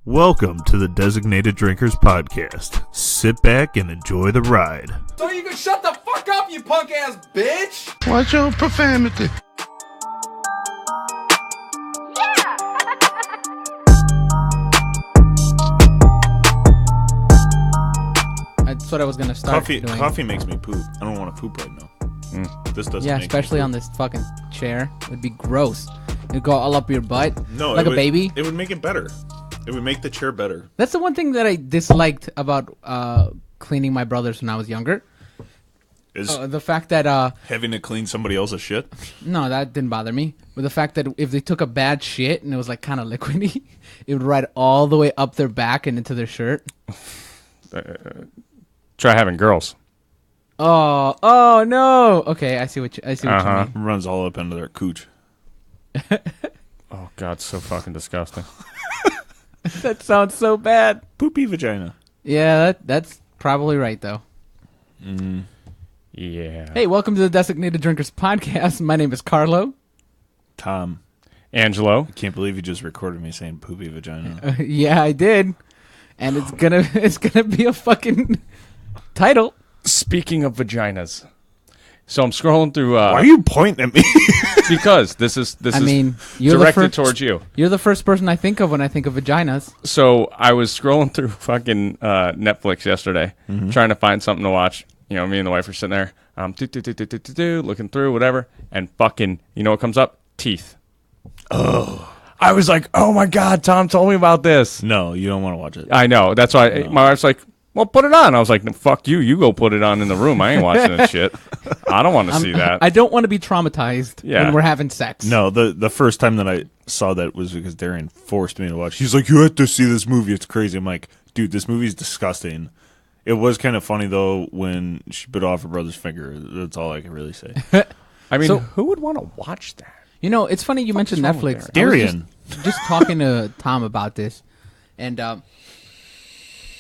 Welcome to the Designated Drinkers Podcast. Sit back and enjoy the ride. So you can shut the fuck up, you punk ass bitch! Watch your profanity. That's what I was gonna start doing. Coffee makes me poop. I don't want to poop right now. This doesn't. Yeah, make especially me poop. on this fucking chair. It would be gross. It'd go all up your butt. No, like a baby. It would make it better. It would make the chair better. That's the one thing that I disliked about cleaning my brothers when I was younger. Is The fact that having to clean somebody else's shit? no, that didn't bother me. But the fact that if they took a bad shit and it was like kind of liquidy, it would ride all the way up their back and into their shirt. Try having girls. Oh no. Okay, I see what you mean. Runs all up into their cooch. Oh God, so fucking disgusting. That sounds so bad. Poopy vagina. Yeah, that's probably right though. Yeah. Hey, welcome to the Designated Drinkers Podcast. My name is Carlo. Tom, Angelo. I can't believe you just recorded me saying poopy vagina. Yeah, I did, and it's gonna be a fucking title. Speaking of vaginas, so I'm scrolling through. Why are you pointing at me? Because this is You're directed towards you. You're the first person I think of when I think of vaginas. So I was scrolling through fucking Netflix yesterday, trying to find something to watch. You know, me and the wife are sitting there, looking through whatever, and fucking, you know what comes up? Teeth. Oh. I was like, oh my God, Tom told me about this. No, you don't want to watch it. I know. That's why my wife's like, well, put it on. I was like, no, fuck you. You go put it on in the room. I ain't watching this shit. I don't want to see that. I don't want to be traumatized when we're having sex. No, the first time that I saw that was because Darian forced me to watch. He's like, you have to see this movie. It's crazy. I'm like, dude, this movie's disgusting. It was kind of funny, though, when she bit off her brother's finger. That's all I can really say. I mean, So- who would want to watch that? You know, it's funny you mentioned wrong with Netflix. Darian. I was just talking to Tom about this, and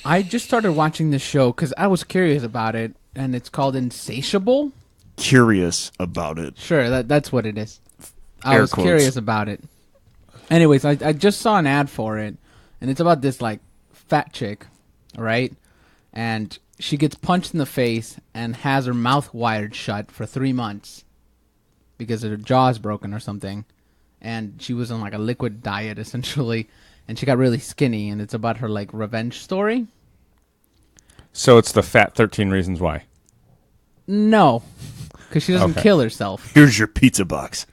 I just started watching this show because I was curious about it, and it's called Insatiable. Curious about it. Sure, that's what it is. I Air was quotes. curious about it. Anyways, I just saw an ad for it, and it's about this, like, fat chick, right? And she gets punched in the face and has her mouth wired shut for 3 months because her jaw is broken or something. And she was on, like, a liquid diet, essentially, and she got really skinny, and it's about her, like, revenge story. So it's the Fat 13 Reasons Why. No, because she doesn't Okay. kill herself. Here's your pizza box.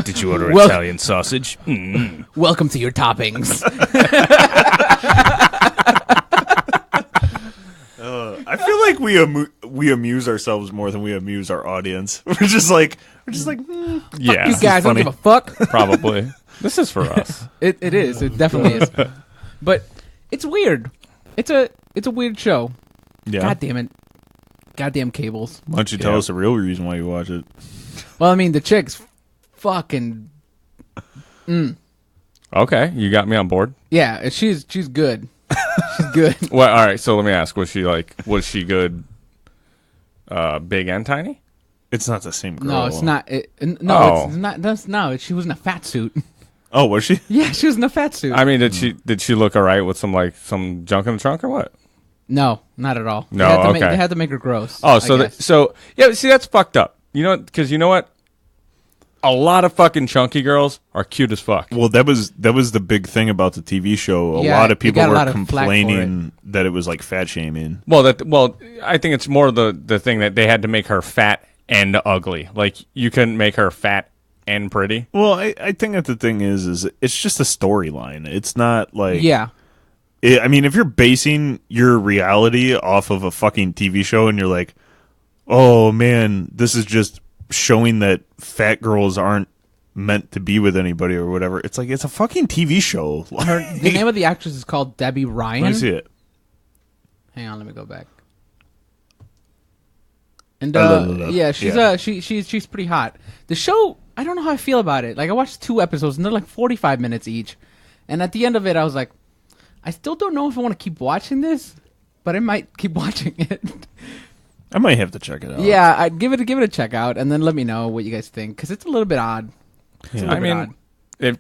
Did you order Well- Italian sausage? Welcome to your toppings. I feel like we amuse ourselves more than we amuse our audience. We're just like, Yeah, You guys don't funny. give a fuck. probably. This is for us. It is. It definitely is. But it's weird. It's a weird show. yeah. God damn it. Goddamn cables. Why don't you tell us the real reason why you watch it? Well, I mean, the chick's fucking Okay, you got me on board. yeah. She's good. She's good. Well, all right. So let me ask: was she good? Big and tiny? It's not the same girl. No, it's not. No, Oh. it's not. That's no. She was in a fat suit. Oh, was she? Yeah, she was in a fat suit. I mean, did she look all right with some junk in the trunk or what? No, not at all. No, they had to okay. they had to make her gross. Oh, I so guess. yeah. See, that's fucked up. You know, because you know what? A lot of fucking chunky girls are cute as fuck. Well, that was the big thing about the TV show. A Yeah, lot of it people got a lot were of flack for complaining that it was like fat shaming. Well, I think it's more the thing that they had to make her fat and ugly. Like you couldn't make her fat and pretty. Well, I think that the thing is it's just a storyline. It's not like yeah. I mean, if you're basing your reality off of a fucking TV show and you're like, oh man, this is just showing that fat girls aren't meant to be with anybody or whatever. It's like, it's a fucking TV show. The name of the actress is called Debbie Ryan. Let me see it. Hang on, let me go back. And yeah, she's pretty hot. The show, I don't know how I feel about it. Like I watched 2 episodes and they're like 45 minutes each. And at the end of it I was like, I still don't know if I want to keep watching this, but I might keep watching it. I might have to check it out. Yeah, I'd give it a check out and then let me know what you guys think cuz it's a little bit odd. Yeah. I mean, if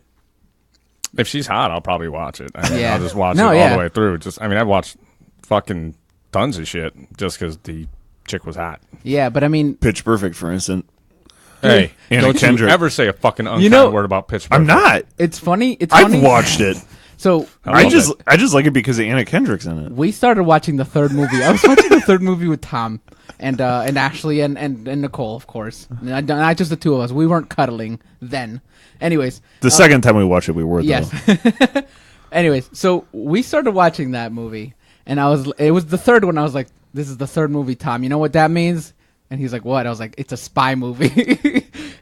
If she's hot, I'll probably watch it. I mean, Yeah. I'll just watch No, it all yeah. the way through. I've watched fucking tons of shit just because the chick was hot. Yeah, but I mean, Pitch Perfect, for instance. Hey, Anna don't Kendrick. you ever say a fucking unkind word about Pitch Perfect. I'm not. it's funny. It's I've funny. watched it. So I love it. I just like it because Anna Kendrick's in it. we started watching the third movie. I was watching the third movie with Tom and Ashley and Nicole, of course. Not just the two of us. We weren't cuddling then. Anyways, The second time we watched it, we were, though. yes. Anyways, so we started watching that movie, and it was the third one. I was like, "This is the third movie, Tom. You know what that means?" And he's like, "What?" I was like, "It's a spy movie."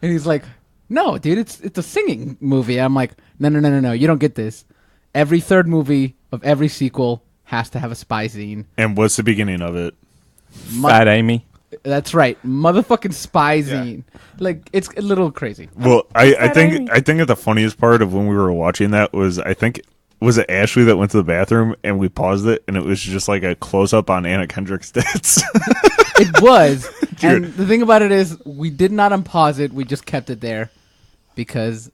And he's like, "No, dude, it's a singing movie." I'm like, No. You don't get this. Every third movie of every sequel has to have a spy scene. And what's the beginning of it? Fat Amy. That's right, motherfucking spy scene. Like, it's a little crazy. Well, I think that the funniest part of when we were watching that was, was it Ashley that went to the bathroom and we paused it and it was just like a close up on Anna Kendrick's tits. It was. And the thing about it is, we did not unpause it. We just kept it there because,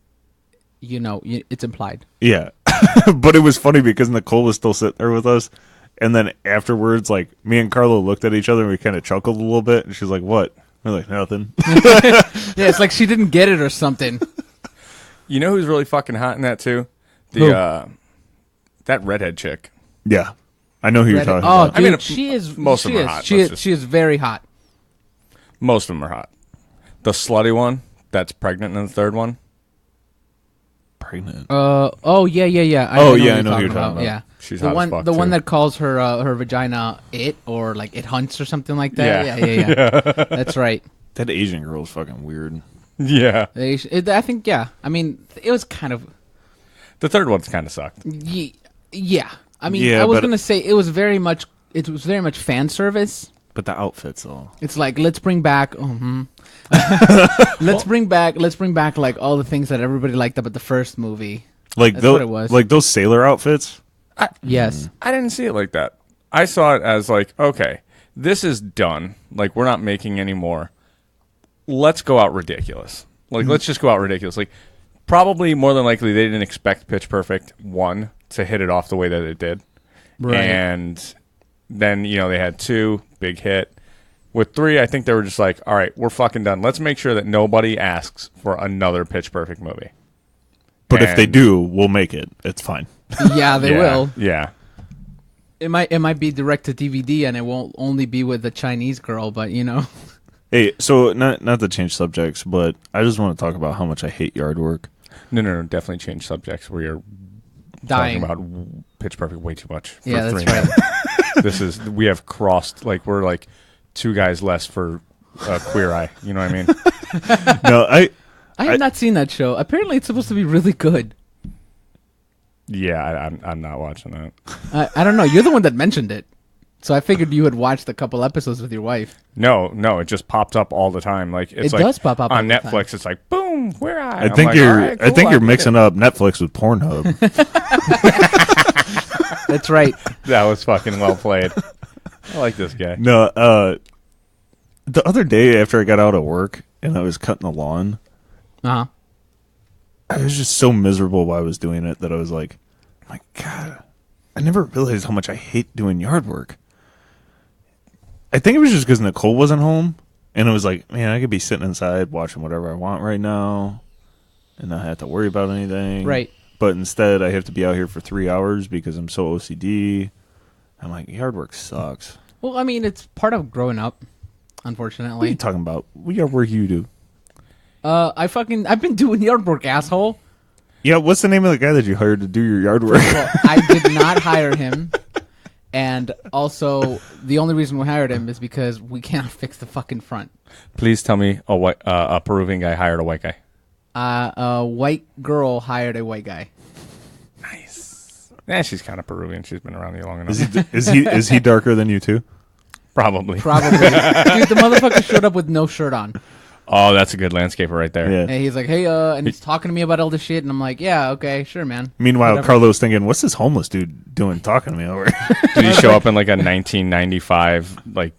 it's implied. Yeah. But it was funny because Nicole was still sitting there with us. And then afterwards, like, me and Carlo looked at each other and we kind of chuckled a little bit. And she's like, "What?" We're like, "Nothing." Yeah, it's like she didn't get it or something. You know who's really fucking hot in that too? Who? That redhead chick. Yeah. I know who you're talking Oh, about. dude, I mean, she is. most she of them is. are hot, She let's is. She is very hot. Most of them are hot. The slutty one that's pregnant in the third one. Pregnant. Oh yeah. I Oh, know yeah, what I know who you're talking about. Yeah, She's the hot as one. fuck, The one too. that calls her vagina it, or like it hunts or something like that. Yeah. That's right. That Asian girl is fucking weird. Yeah. I think. Yeah. I mean, it was kind of. The third one's kind of sucked. Yeah. I mean, Yeah, I was but- gonna say it was very much. It was very much fan service. But the outfits, though. It's like, let's bring back. Let's bring back like all the things that everybody liked about the first movie. Like, That's what it was. like those sailor outfits. Yes. I didn't see it like that. I saw it as like, okay, this is done. Like, we're not making any more. Let's go out ridiculous. Like, let's just go out ridiculous. Like, probably more than likely they didn't expect Pitch Perfect 1 to hit it off the way that it did. Right. And then, they had 2, big hit. With 3, I think they were just like, all right, we're fucking done. Let's make sure that nobody asks for another Pitch Perfect movie. But if they And- do, we'll make it. It's fine. Yeah, they will. Yeah. It might be direct to DVD, and it won't only be with the Chinese girl, but Hey, so not to change subjects, but I just want to talk about how much I hate yard work. No. Definitely change subjects. We are dying. talking about Pitch Perfect way too much. For Yeah, 3 that's minutes. right. We have crossed, like, we're like 2 guys less for Queer Eye. You know what I mean? No, I have not seen that show. Apparently, it's supposed to be really good. Yeah, I'm not watching that. I don't know. You're the one that mentioned it, so I figured you had watched a couple episodes with your wife. No, it just pops up all the time. Like it's It like does pop up on all the time. Netflix. It's like boom, Queer Eye. I think you're mixing up Netflix with Pornhub. That's right. That was fucking well played. I like this guy. No, the other day after I got out of work and I was cutting the lawn, Uh-huh. I was just so miserable while I was doing it that I was like, my God, I never realized how much I hate doing yard work. I think it was just because Nicole wasn't home, and it was like, man, I could be sitting inside watching whatever I want right now and not have to worry about anything. Right. But instead, I have to be out here for 3 hours because I'm so OCD. I'm like, yard work sucks. Well, I mean, it's part of growing up, What are you unfortunately. talking about? What yard work you do? I've been doing yard work, asshole. Yeah, what's the name of the guy that you hired to do your yard work? Well, I did not hire him. And also, the only reason we hired him is because we can't fix the fucking front. Please tell me a Peruvian guy hired a white guy. A white girl hired a white guy. Nice. Yeah, she's kind of Peruvian. She's been around here long enough. Is he darker than you too? Probably. Probably. Dude, the motherfucker showed up with no shirt on. Oh, that's a good landscaper right there. Yeah. And he's like, hey, and he's talking to me about all this shit. And I'm like, yeah, okay, sure, man. Meanwhile, Whatever. Carlos thinking, "What's this homeless dude doing talking to me over?" Did he show up in like a 1995 like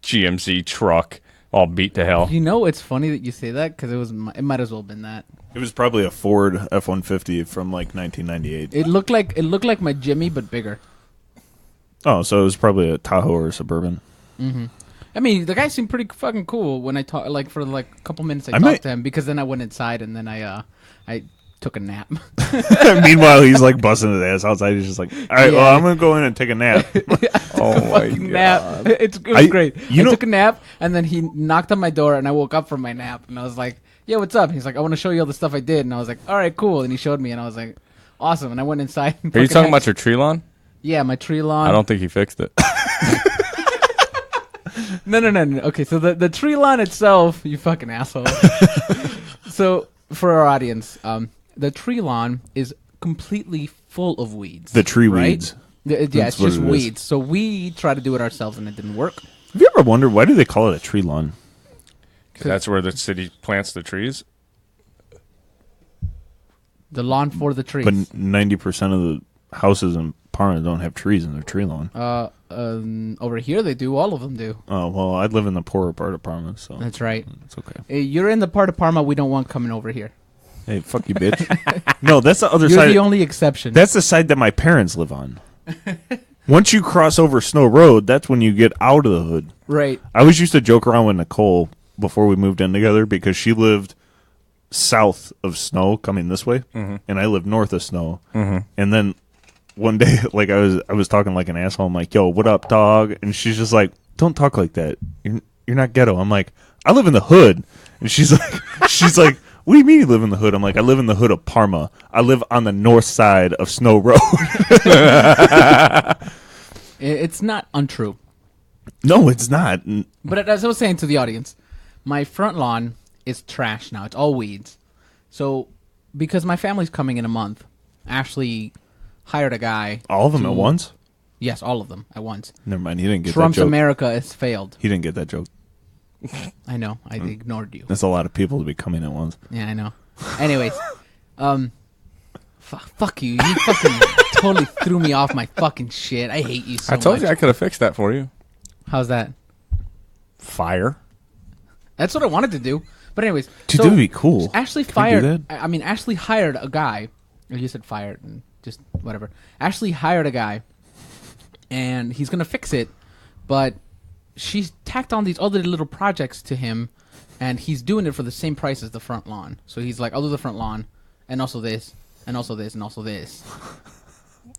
GMC truck, all beat to hell. You know, it's funny that you say that because it might as well have been that. It was probably a Ford F-150 from like 1998. It looked like my Jimmy, but bigger. Oh, so it was probably a Tahoe or a Suburban. Mm-hmm. I mean, the guy seemed pretty fucking cool when I talked. Like for like a couple minutes, I talked to him because then I went inside and then I took a nap. Meanwhile, he's like busting his ass outside. He's just like, all right, well, I'm gonna go in and take a nap. Oh my god! Nap. It was great. I took a nap and then he knocked on my door and I woke up from my nap and I was like, yeah, what's up? He's like, I want to show you all the stuff I did, and I was like, all right, cool. And he showed me and I was like, awesome. And I went inside. And Are you talking about your tree lawn? Yeah, my tree lawn. I don't think he fixed it. No. Okay, so the tree lawn itself, you fucking asshole. So for our audience, the tree lawn is completely full of weeds. The tree right? weeds. Yeah, That's it's just what it is. weeds. So we tried to do it ourselves and it didn't work. Have you ever wondered why do they call it a tree lawn? That's where the city plants the trees. The lawn for the trees. But 90% of the houses in Parma don't have trees in their tree lawn. Over here they do. All of them do. Oh, well, I live in the poorer part of Parma, so That's right. it's okay. Hey, you're in the part of Parma we don't want coming over here. Hey, fuck you, bitch. No, that's the other You're side. the only exception. That's the side that my parents live on. Once you cross over Snow Road, that's when you get out of the hood. right. I always used to joke around with Nicole before we moved in together because she lived south of Snow coming this way, and I lived north of Snow. And then one day, like I was talking like an asshole. I'm like, "Yo, what up, dog?" And she's just like, "Don't talk like that. You're not ghetto." I'm like, "I live in the hood," and she's like, "What do you mean you live in the hood?" I'm like, "I live in the hood of Parma. I live on the north side of Snow Road." It's not untrue. No, it's not. But as I was saying to the audience, my front lawn is trash now. It's all weeds. So because my family's coming in a month, Ashley hired a guy. All of them at once? Yes, all of them at once. Never mind. He didn't get Trump's that joke. America has failed. He didn't get that joke. I know. I ignored you. That's a lot of people to be coming at once. Yeah, I know. Anyways, fuck you. You fucking totally threw me off my fucking shit. I hate you so I told much. you I could have fixed that for you. How's that? Fire. That's what I wanted to do. But anyways, Dude, so that would be cool. Ashley Can we fired. do that? I mean, Ashley hired a guy. Or you said fired, and just whatever. Ashley hired a guy, and he's gonna fix it, but she's tacked on these other little projects to him, and he's doing it for the same price as the front lawn. So he's like, I'll do the front lawn, and also this, and also this, and also this.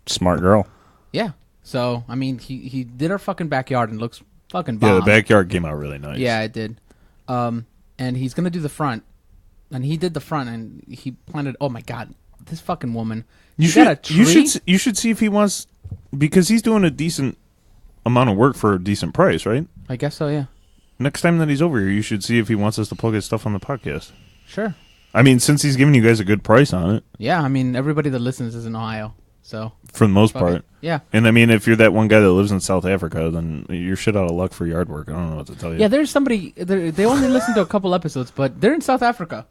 Smart girl. Yeah. So I mean, he did our fucking backyard and looks fucking bomb. Yeah, the backyard came out really nice. Yeah, it did. And he's gonna do the front, and he did the front, and he planted. Oh my god, this fucking woman! You got a tree? you should see if he wants, because he's doing a decent amount of work for a decent price, right? I guess so. Yeah. Next time that he's over here, you should see if he wants us to plug his stuff on the podcast. Sure. I mean, since he's giving you guys a good price on it, Yeah. I mean, everybody that listens is in Ohio, so for the most fuck part. it. Yeah. And I mean, if you're that one guy that lives in South Africa, then you're shit out of luck for yard work. I don't know what to tell you. Yeah. There's somebody. They only listen to a couple episodes, but they're in South Africa,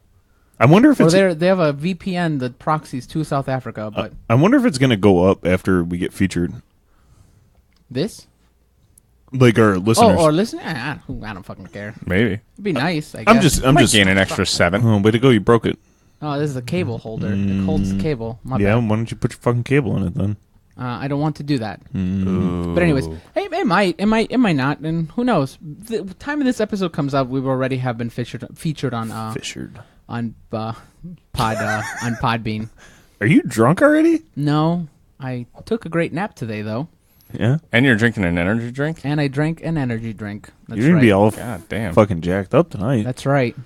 I wonder if or it's. they have a VPN that proxies to South Africa. But I wonder if it's going to go up after we get featured, this. like our listeners. Oh, or listen. I don't fucking care. Maybe. It'd be nice. I guess. I'm Might just. gain an extra 7. Oh, way to go! You broke it. Oh, this is a cable holder. It holds the cable. My Yeah, bad. why don't you put your fucking cable in it then? I don't want to do that. Mm. But anyways, hey, it might not, and who knows? The time of this episode comes out, we already have been featured on Fissured. on Podbean. Are you drunk already? No, I took a great nap today though, Yeah. And you're drinking an energy drink? and I drank an energy drink. That's You're gonna right. be all God damn. fucking jacked up tonight. That's right.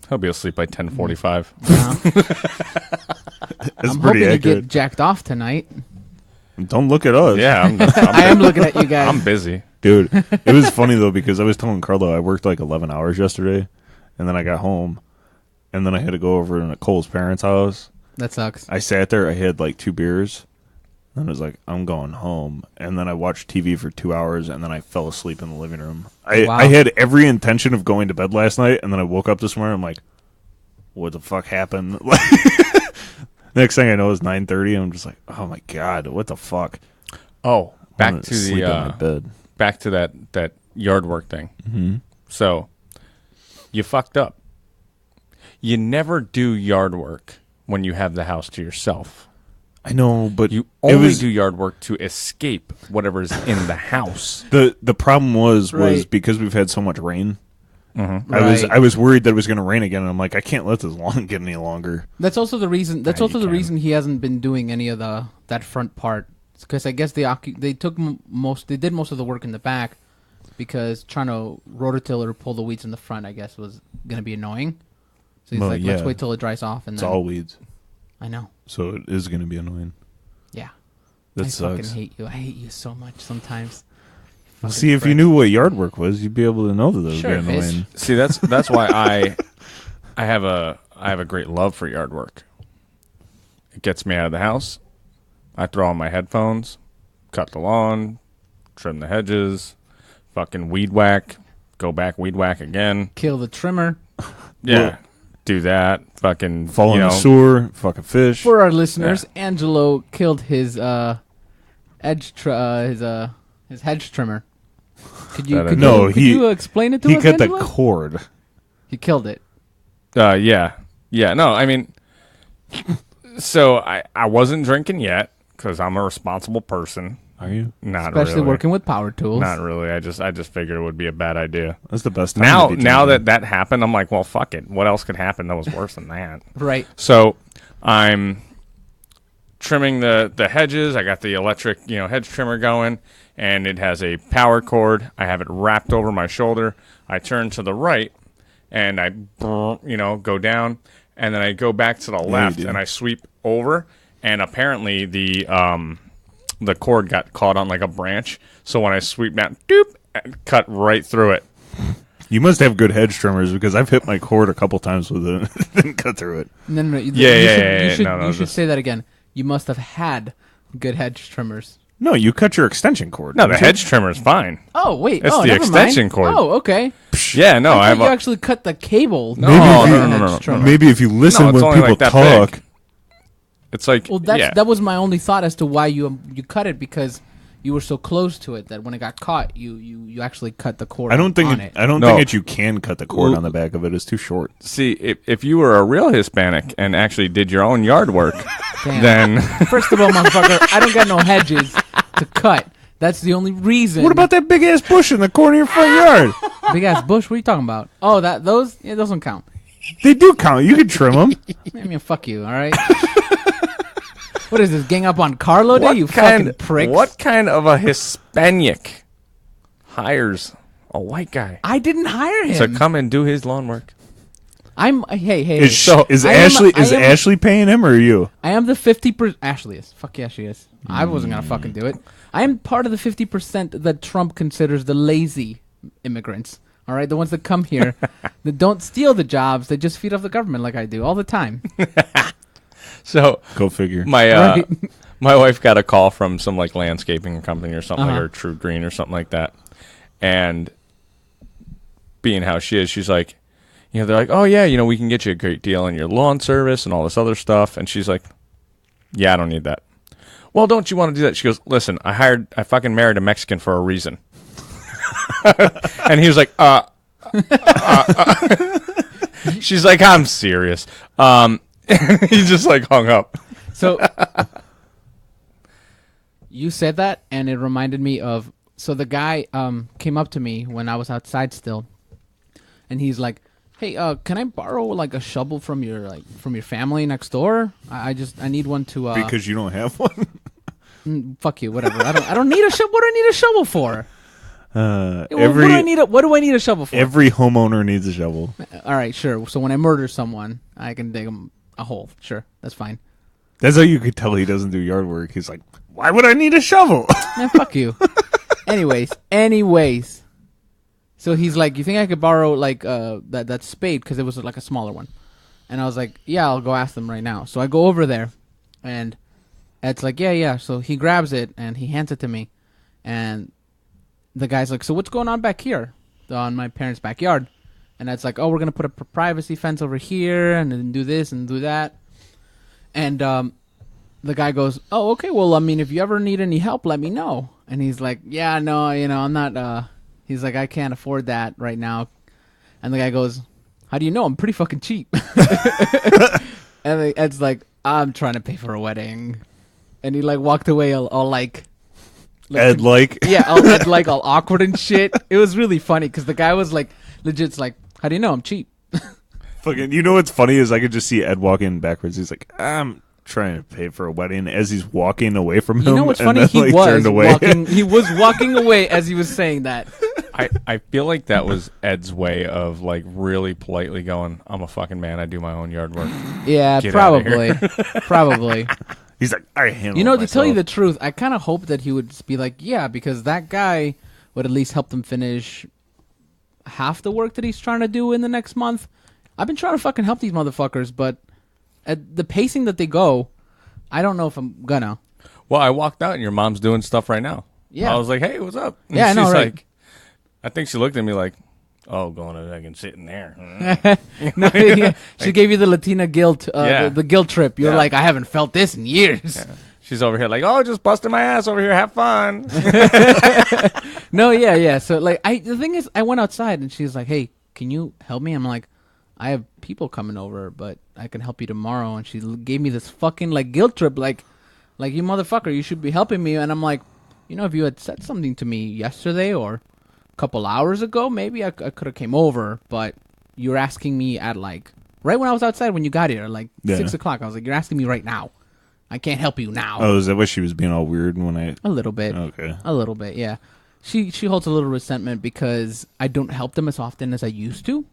He'll be asleep by 10:45. That's I'm pretty hoping to accurate. get jacked off tonight. Don't look at us. Yeah, I am looking at you guys. I'm busy. Dude, it was funny though because I was telling Carlo I worked like 11 hours yesterday, and then I got home, and then I had to go over to Nicole's parents' house. That sucks. I sat there. I had like 2 beers, and I was like, I'm going home. And then I watched TV for 2 hours, and then I fell asleep in the living room. Wow. I had every intention of going to bed last night, and then I woke up this morning. I'm like, what the fuck happened? Like, next thing I know is 9:30, and I'm just like, oh my god, what the fuck? Oh, I'm back gonna to sleep in my the bed. back to that yard work thing. Mm-hmm. So, You fucked up. You never do yard work when you have the house to yourself. I know, but You only do yard work to escape whatever's in the house. the problem was Right. because we've had so much rain. Mm-hmm. Right. I was worried that it was going to rain again, and I'm like, I can't let this lawn get any longer. That's also the reason. That's Yeah, also you the can. reason he hasn't been doing any of that front part. Because I guess they took most. They did most of the work in the back, because trying to rototiller pull the weeds in the front, I guess, was gonna be annoying. So he's Well, like, let's yeah. wait till it dries off, and It's then all weeds, I know. so it is going to be annoying. Yeah, That I sucks. fucking hate you. I hate you so much sometimes. Well, see, if you knew what yard work was, you'd be able to know that it was Sure, getting Fish. annoying. See, that's why I have a great love for yard work. It gets me out of the house. I throw on my headphones, cut the lawn, trim the hedges, fucking weed whack, go back weed whack again. Kill the trimmer. Yeah, Well- do that. Fucking Fall in you the know, sewer, fuck a fish. For our listeners, Angelo killed his his hedge trimmer. Could you? That I Could did. No, you, could he- you explain it to He us, cut the Angelo? cord. He killed it. Yeah. No, I mean, so I wasn't drinking yet because I'm a responsible person. Are you? Not Especially really. working with power tools. Not really. I just figured it would be a bad idea. That's the best time. Now to be now drinking. that happened, I'm like, well, fuck it. What else could happen that was worse than that? Right. So I'm trimming the hedges. I got the electric, hedge trimmer going, and it has a power cord. I have it wrapped over my shoulder. I turn to the right, and I, go down, and then I go back to the left, do. and I sweep over, and apparently the cord got caught on like a branch. So when I sweep down, doop, and cut right through it. You must have good hedge trimmers, because I've hit my cord a couple times with it and didn't cut through it. No. Yeah. You should, No, you should just- say that again. You must have had good hedge trimmers. No, you cut your extension cord. No, the didn't you? hedge trimmer is fine. Oh wait, That's the never extension mind. cord. Oh, okay. Yeah, no, I I have thought you a, actually cut the cable. No, to no, the no, no, hedge no. trimmer. Maybe if you listen No, it's when only people like that talk. big. It's like Well, that was my only thought as to why you cut it, because you were so close to it that when it got caught, you actually cut the cord. I don't think on it, it. I don't No. think that you can cut the cord Well- on the back of it. It's too short. See, if you were a real Hispanic and actually did your own yard work, Damn. then First of all, motherfucker, I don't got no hedges to cut. That's the only reason. What about that big ass bush in the corner of your front yard? big ass bush? What are you talking about? Oh, those don't count. They do count. You can trim them. I mean, fuck you. All right. What is this? Gang up on Carlo Day? You fucking pricks. what kind of a Hispanic hires a white guy I didn't hire to him. come and do his lawn work? I'm hey. Is I am- Ashley I am- Ashley paying him or you? I am the 50%. Ashley is. Fuck yeah, she is. I wasn't gonna fucking do it. I am part of the 50% that Trump considers the lazy immigrants. All right, the ones that come here, that don't steal the jobs, they just feed off the government like I do all the time. So Go figure. my Right. my wife got a call from some like landscaping company or something Uh-huh. like, or True Green or something like that, and being how she is, she's like, they're like, oh yeah, we can get you a great deal on your lawn service and all this other stuff, and she's like, yeah, I don't need that. Well, don't you want to do that? She goes, listen, I fucking married a Mexican for a reason. And he was like, she's like, I'm serious. He just like hung up. So you said that, and it reminded me of. So the guy came up to me when I was outside still, and he's like, "Hey, can I borrow like a shovel from your family next door? I need one to Because you don't have one. fuck you, whatever. I don't need a shovel. What do I need a shovel for? What Every do I need a shovel for? every homeowner needs a shovel. All right, sure. So when I murder someone, I can dig him a hole. Sure, that's fine. That's how you could tell he doesn't do yard work. He's like, why would I need a shovel? Man, fuck you. Anyways. So he's like, you think I could borrow like that spade, because it was like a smaller one, and I was like, yeah, I'll go ask them right now. So I go over there, and Ed's like, yeah. So he grabs it and he hands it to me, and the guy's like, so what's going on back here on my parents' backyard? And Ed's like, oh, we're gonna put a privacy fence over here and then do this and do that, and the guy goes, oh, okay, well, I mean, if you ever need any help, let me know. And he's like, yeah, no, I'm not, he's like, I can't afford that right now. And the guy goes, how do you know? I'm pretty fucking cheap. And Ed's like, I'm trying to pay for a wedding. And he like walked away all like Ed like. yeah, all awkward and shit. It was really funny because the guy was like, legit's like, how do you know I'm cheap? Fucking, you know what's funny is I could just see Ed walking backwards. He's like, I'm trying to pay for a wedding as he's walking away from him. You know what's funny? Then, He like, was turned away. walking. He was walking away as he was saying that. I feel like that was Ed's way of like really politely going, I'm a fucking man. I do my own yard work. Yeah, Get outta here. probably. He's like, I handle You know, it to tell you the myself. truth, I kind of hope that he would just be like, yeah, because that guy would at least help them finish half the work that he's trying to do in the next month. I've been trying to fucking help these motherfuckers, but at the pacing that they go, I don't know if I'm gonna. Well, I walked out and your mom's doing stuff right now. Yeah. I was like, hey, what's up? And Yeah, I know, she's right. like, I think she looked at me like, oh, going to I can sit in there. No, yeah. She gave you the Latina guilt, Yeah. the guilt trip. You're Yeah. like, I haven't felt this in years. She's over here like, oh, just busting my ass over here. Have fun. No, yeah. So like, the thing is, I went outside and she's like, hey, can you help me? I'm like, I have people coming over, but I can help you tomorrow. And she gave me this fucking like guilt trip, like you motherfucker, you should be helping me. And I'm like, you know, if you had said something to me yesterday or a couple hours ago, maybe I could have came over. But you're asking me at like right when I was outside when you got here, like 6 o'clock. I was like, you're asking me right now. I can't help you now. Oh, is that why she was being all weird when I... A little bit. Okay. A little bit, yeah. She holds a little resentment because I don't help them as often as I used to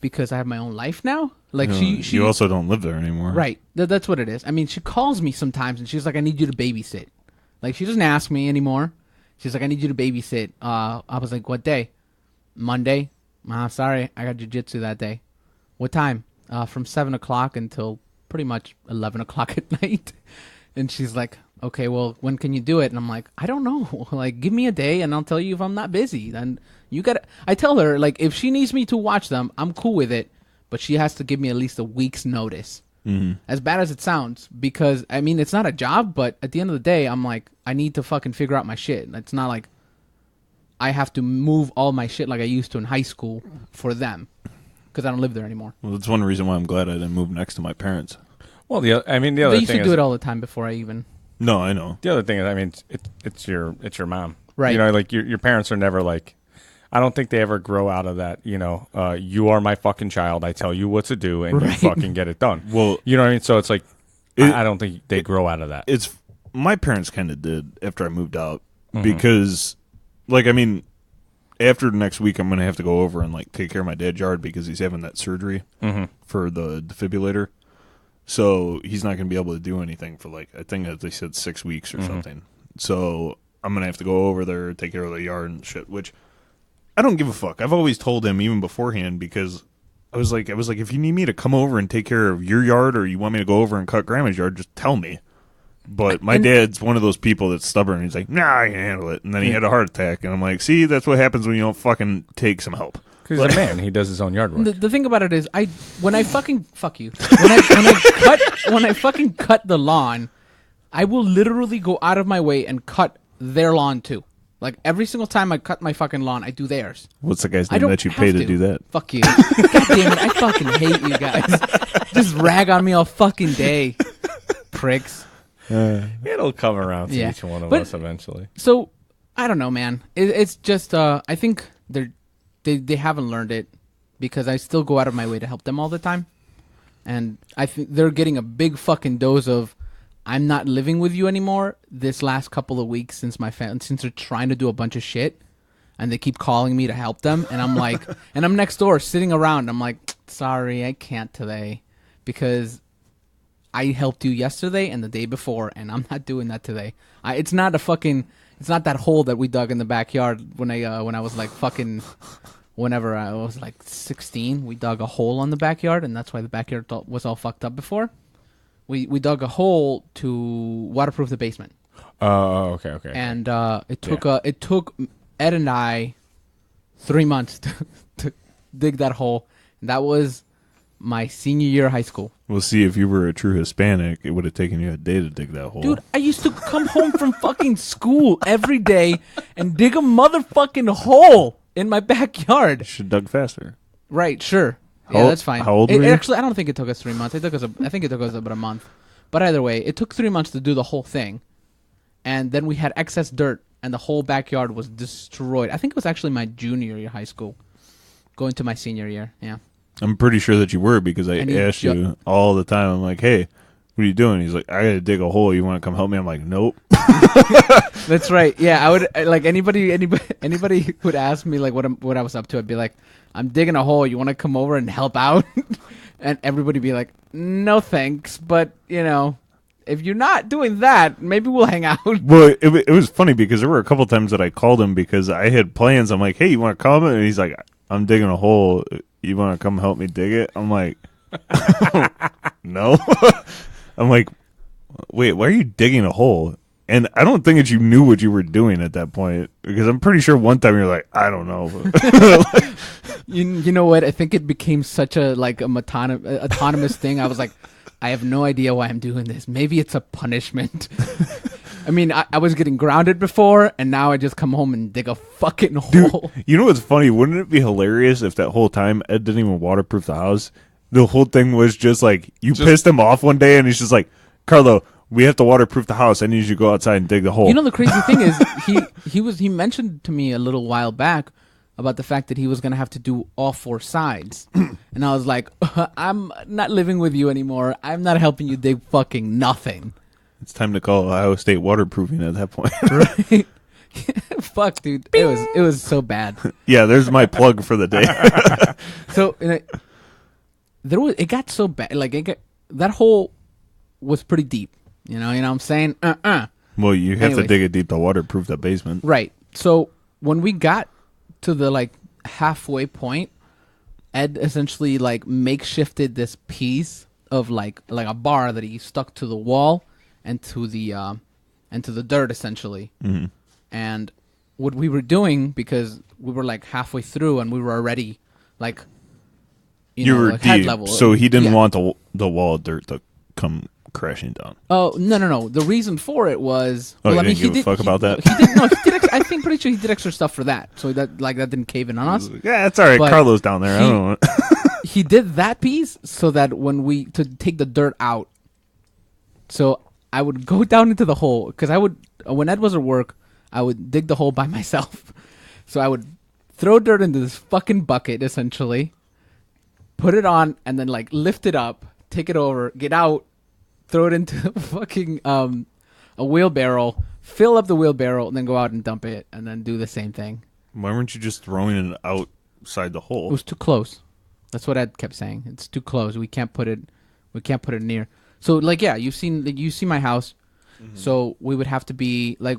because I have my own life now. Like she You also don't live there anymore. right. That's what it is. I mean, she calls me sometimes and she's like, I need you to babysit. Like, she doesn't ask me anymore. She's like, I need you to babysit. I was like, what day? Monday. Sorry, I got jiu-jitsu that day. What time? From 7 o'clock until pretty much 11 o'clock at night. And she's like, okay, well, when can you do it? And I'm like, I don't know. Like, give me a day and I'll tell you if I'm not busy. And you got to, I tell her, like, if she needs me to watch them, I'm cool with it. But she has to give me at least a week's notice. Mm-hmm. As bad as it sounds, because, I mean, it's not a job, but at the end of the day, I'm like, I need to fucking figure out my shit. It's not like I have to move all my shit like I used to in high school for them. Because I don't live there anymore. Well, that's one reason why I'm glad I didn't move next to my parents. Well, the other They thing used to is, do it all the time before I even... No, I know. the other thing is, I mean, it's your mom, Right. You know, like your parents are never like, I don't think they ever grow out of that. You know, you are my fucking child. I tell you what to do, and you Right. fucking get it done. Well, you know what I mean. So it's like, It- I don't think they grow out of that. It's my parents kind of did after I moved out because, like, I mean, after next week, I'm gonna have to go over and like take care of my dad's yard because he's having that surgery for the defibrillator. So he's not gonna be able to do anything for like I think they said 6 weeks or something. So I'm gonna have to go over there, take care of the yard and shit. Which I don't give a fuck. I've always told him even beforehand because I was like, if you need me to come over and take care of your yard or you want me to go over and cut grandma's yard, just tell me. But my dad's one of those people that's stubborn. He's like, nah, I can handle it. And then he had a heart attack. And I'm like, see, that's what happens when you don't fucking take some help. Because he's a man, he does his own yard work. The thing about it is, when I fucking fuck you, when I fucking cut the lawn, I will literally go out of my way and cut their lawn too. Like every single time I cut my fucking lawn, I do theirs. What's the guy's I name don't that you have pay to do that? Fuck you. God damn it! I fucking hate you guys. Just rag on me all fucking day, pricks. It'll come around to Yeah. each one of But- us eventually. So I don't know, man. It's just I think they haven't learned it because I still go out of my way to help them all the time, and I think they're getting a big fucking dose of I'm not living with you anymore. This last couple of weeks since since they're trying to do a bunch of shit, and they keep calling me to help them, and I'm like, and I'm next door sitting around. I'm like, sorry, I can't today because I helped you yesterday and the day before, and I'm not doing that today. It's not that hole that we dug in the backyard when I was like fucking, whenever I was like 16, we dug a hole on the backyard, and that's why the backyard was all fucked up before. We dug a hole to waterproof the basement, Oh, okay. and it took Ed and I 3 months to dig that hole, and that was my senior year of high school. We'll see, if you were a true Hispanic, it would have taken you a day to dig that hole. Dude, I used to come home from fucking school every day and dig a motherfucking hole in my backyard. You should have dug faster. Right, sure. Yeah, that's fine. How old were you? Actually, I don't think it took us 3 months. I think it took us about a month. But either way, it took 3 months to do the whole thing. And then we had excess dirt, and the whole backyard was destroyed. I think it was actually my junior year of high school, going to my senior year. Yeah. I'm pretty sure that you were because I And he asked you all the time. I'm like, hey, what are you doing? He's like, I got to dig a hole. You want to come help me? I'm like, nope. That's right. Yeah, I would like anybody would ask me like what I was up to. I'd be like, I'm digging a hole. You want to come over and help out? And everybody would be like, no thanks. But if you're not doing that, maybe we'll hang out. Well, it was funny because there were a couple times that I called him because I had plans. I'm like, hey, you want to come? And he's like, I'm digging a hole. You want to come help me dig it? I'm like, no. I'm like, wait, why are you digging a hole? And I don't think that you knew what you were doing at that point because I'm pretty sure one time you're like, I don't know. You know what? I think it became such a autonomous thing. I was like, I have no idea why I'm doing this. Maybe it's a punishment. I mean, I was getting grounded before, and now I just come home and dig a fucking hole. Dude, you know what's funny? Wouldn't it be hilarious if that whole time Ed didn't even waterproof the house? The whole thing was just like, you pissed him off one day, and he's just like, Carlo, we have to waterproof the house. I need you to go outside and dig the hole. You know, the crazy thing is, he mentioned to me a little while back about the fact that he was going to have to do all four sides. And I was like, I'm not living with you anymore. I'm not helping you dig fucking nothing. It's time to call Ohio State waterproofing at that point. Right? Fuck, dude. It was so bad. Yeah, there's my plug for the day. So it got so bad. Like that hole was pretty deep. You know what I'm saying? Well, you have to Anyways. dig it deep to waterproof the basement. Right. So when we got to the like halfway point, Ed essentially like makeshifted this piece of like a bar that he stuck to the wall and to the dirt essentially. Mm-hmm. And what we were doing, because we were like halfway through and we were already like You were like head deep, level. so he didn't Yeah. want the wall of dirt to come crashing down. Oh no! The reason for it was Oh, he didn't give a fuck about that? He did, no, he did. I think pretty sure he did extra stuff for that, so that didn't cave in on us. Yeah, it's all right. But Carlo's down there. I he- don't know. He did that piece so that to take the dirt out. So I would go down into the hole because when Ed was at work, I would dig the hole by myself. So I would throw dirt into this fucking bucket essentially, put it on, and then like lift it up, take it over, get out. Throw it into fucking a wheelbarrow, fill up the wheelbarrow, and then go out and dump it, and then do the same thing. Why weren't you just throwing it outside the It hole? was too close. That's what Ed kept saying. It's too close. We can't put it near. So like, yeah, you see my house. Mm-hmm. So we would have to be like,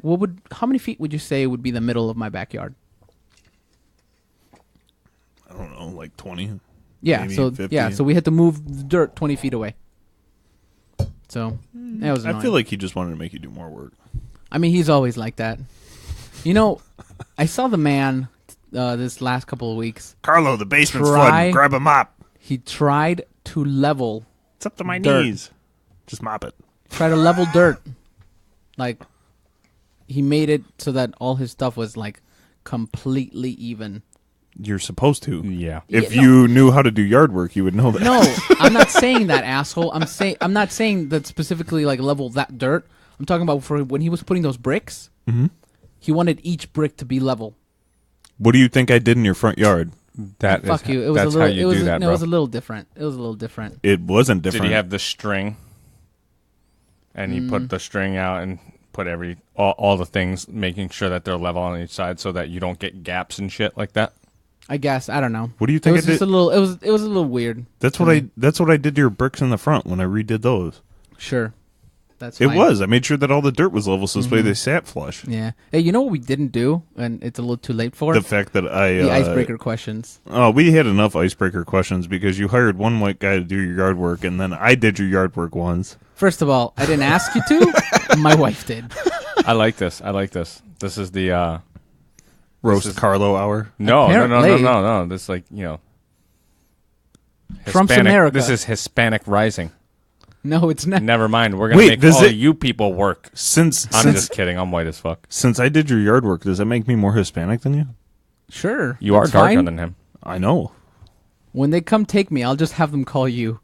how many feet would you say would be the middle of my backyard? I don't know, like 20. Yeah. Maybe so 50. yeah. So we had to move the dirt 20 feet away. So that was annoying. I feel like he just wanted to make you do more work. I mean, he's always like that. You know, I saw the man this last couple of weeks. Carlo, the basement's flooding. Grab a mop. He tried to level. It's up to my dirt. knees. Just mop it. Try to level dirt. Like, he made it so that all his stuff was like completely even. You're supposed to. Yeah. If Yeah, you knew how to do yard work, you would know that. No, I'm not saying that, asshole. I'm not saying that specifically like level that dirt. I'm talking about for when he was putting those bricks. Mm-hmm. He wanted each brick to be level. What do you think I did in your front yard? Fuck you. It was that's a little. how you do that, It bro. was a little different. It was a little different. It wasn't different. Did he have the string? And he put the string out and put all the things, making sure that they're level on each side so that you don't get gaps and shit like that. I guess I don't know. What do you It think was I did? just a little. It was a little weird. That's what I did to your bricks in the front when I redid those. Sure, that's It fine. was. I made sure that all the dirt was level so this way they sat flush. Yeah. Hey, you know what we didn't do, and it's a little too late for The fact that the icebreaker questions. Oh, we had enough icebreaker questions because you hired one white guy to do your yard work, and then I did your yard work once. First of all, I didn't ask you to. My wife did. I like this. This is the Roast Carlo hour. no. Apparently. This like Trump's Hispanic- America. This is Hispanic rising. No, it's not. Never mind. We're gonna Wait, make does all it- you people work. Since I'm just kidding. I'm white as fuck. since I did your yard work, does that make me more Hispanic than you? Sure. You are That's darker fine. than him. I know. When they come take me, I'll just have them call you.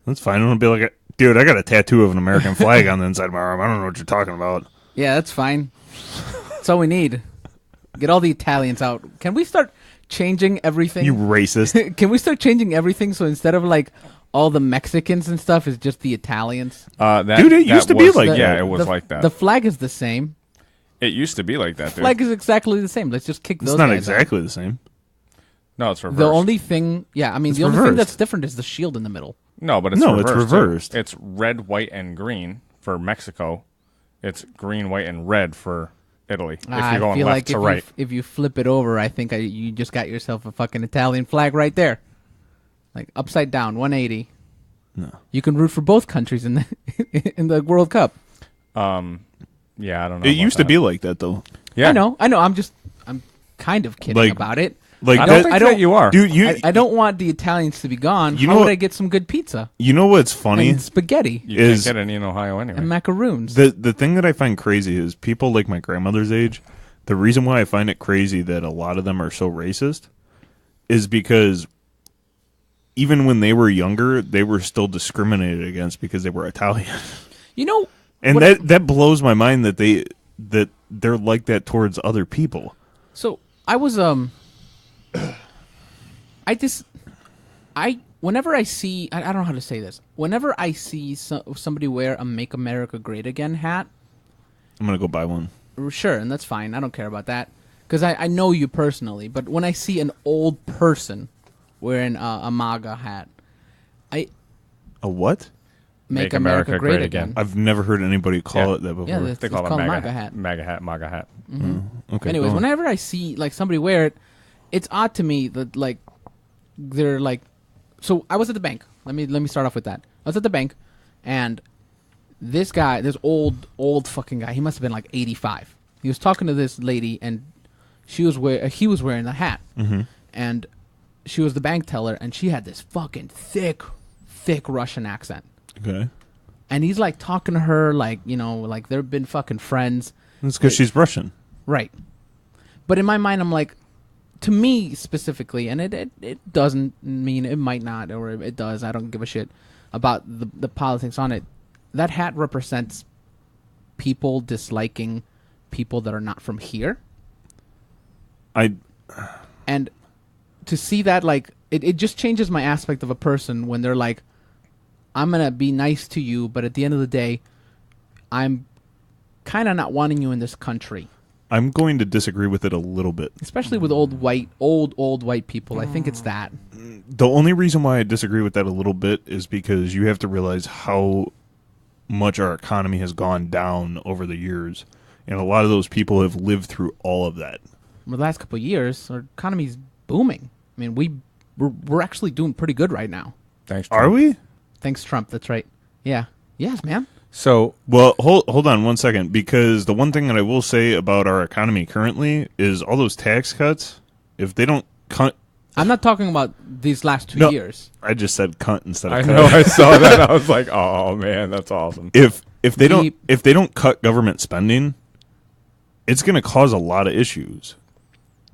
That's fine. I'm gonna be like, dude, I got a tattoo of an American flag on the inside of my arm. I don't know what you're talking about. Yeah, that's fine. That's all we need. Get all the Italians out. Can we start changing everything? You racist. Can we start changing everything so instead of like all the Mexicans and stuff is just the Italians? Dude, it used to be like yeah, that. it was like that. The flag is the same. It used to be like that, dude. Flag is exactly the same. Let's just kick those It's not guys exactly the same. No, it's reversed. The only thing, yeah, I mean, It's the only thing reversed. that's different is the shield in the middle. No, but it's No, reversed. it's too. reversed. It's red, white, and green for Mexico. It's green, white, and red for Italy. If I you're going feel left like to right. if you flip it over, I think you just got yourself a fucking Italian flag right there, like upside down, 180. No. You can root for both countries in the in the World Cup. Yeah, I don't know. It about used to that. be like that, though. Yeah. I know. I'm kind of kidding Like- about it. Like I that, don't think that you are. dude. I don't want the Italians to be gone. You How know would what- I get some good pizza you know what's funny? and spaghetti You is- can't get any in Ohio anyway. and macaroons? The thing that I find crazy is people like my grandmother's age. The reason why I find it crazy that a lot of them are so racist is because even when they were younger, they were still discriminated against because they were Italian. You know, And what- that blows my mind that they're like that towards other people. So I was whenever I see I don't know how to say this. Whenever I see somebody wear a "Make America Great Again" hat, I'm gonna go buy one. sure, and that's fine. I don't care about that because I know you personally. But when I see an old person wearing a MAGA hat, I A what? make America great again. I've never heard anybody call Yeah. it that before. Yeah, that's- They call it's it called MAGA hat. MAGA hat. MAGA hat. okay. Anyways, go on. whenever I see like somebody wear it, it's odd to me that like they're like. So I was at the bank. Let me start off with that. I was at the bank, and this guy, this old fucking guy, he must have been like 85. He was talking to this lady, and he was wearing a hat, and she was the bank teller, and she had this fucking thick Russian accent. Okay. And he's like talking to her like, you know, like they've been fucking friends. That's because she's Russian. Right. But in my mind, I'm like, to me specifically, and it doesn't mean, it might not, or it does, I don't give a shit about the politics on it. That hat represents people disliking people that are not from here. And to see that, like, it just changes my aspect of a person when they're like, I'm going to be nice to you, but at the end of the day, I'm kind of not wanting you in this country. I'm going to disagree with it a little bit. Especially with old white people. I think it's that. The only reason why I disagree with that a little bit is because you have to realize how much our economy has gone down over the years. And a lot of those people have lived through all of that. In the last couple of years, our economy's booming. I mean, we're actually doing pretty good right now. Thanks. Are Trump. we? Thanks, Trump. That's right. Yeah. Yes, man. So Well, hold on one second, because the one thing that I will say about our economy currently is all those tax cuts, if they don't cut... I'm not talking about these last 2 No. years. I just said cunt instead of I cut. know I saw that. I was like, oh man, that's awesome. If they The- don't cut government spending, it's going to cause a lot of issues.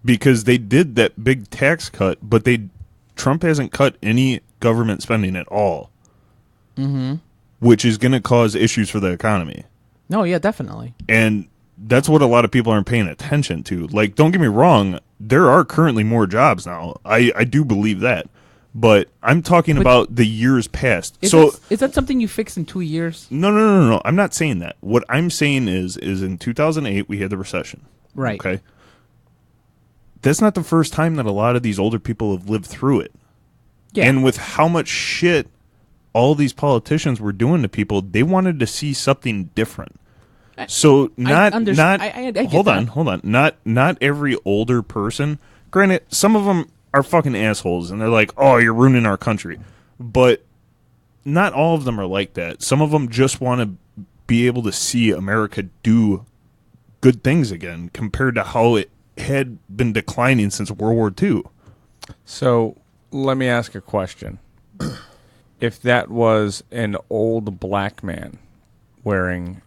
Because they did that big tax cut, but Trump hasn't cut any government spending at all. Mm-hmm. Which is going to cause issues for the economy. No, yeah, definitely. And that's what a lot of people aren't paying attention to. Like, don't get me wrong, there are currently more jobs now. I do believe that. But I'm talking about the years past. Is that something you fix in 2 years? No. I'm not saying that. What I'm saying is in 2008, we had the recession. Right. Okay. That's not the first time that a lot of these older people have lived through it. Yeah. And with how much shit all these politicians were doing to people, they wanted to see something different. So not I get hold that. on. Not every older person. Granted, some of them are fucking assholes and they're like, "Oh, you're ruining our country." But not all of them are like that. Some of them just want to be able to see America do good things again compared to how it had been declining since World War II. So let me ask a question. If that was an old black man wearing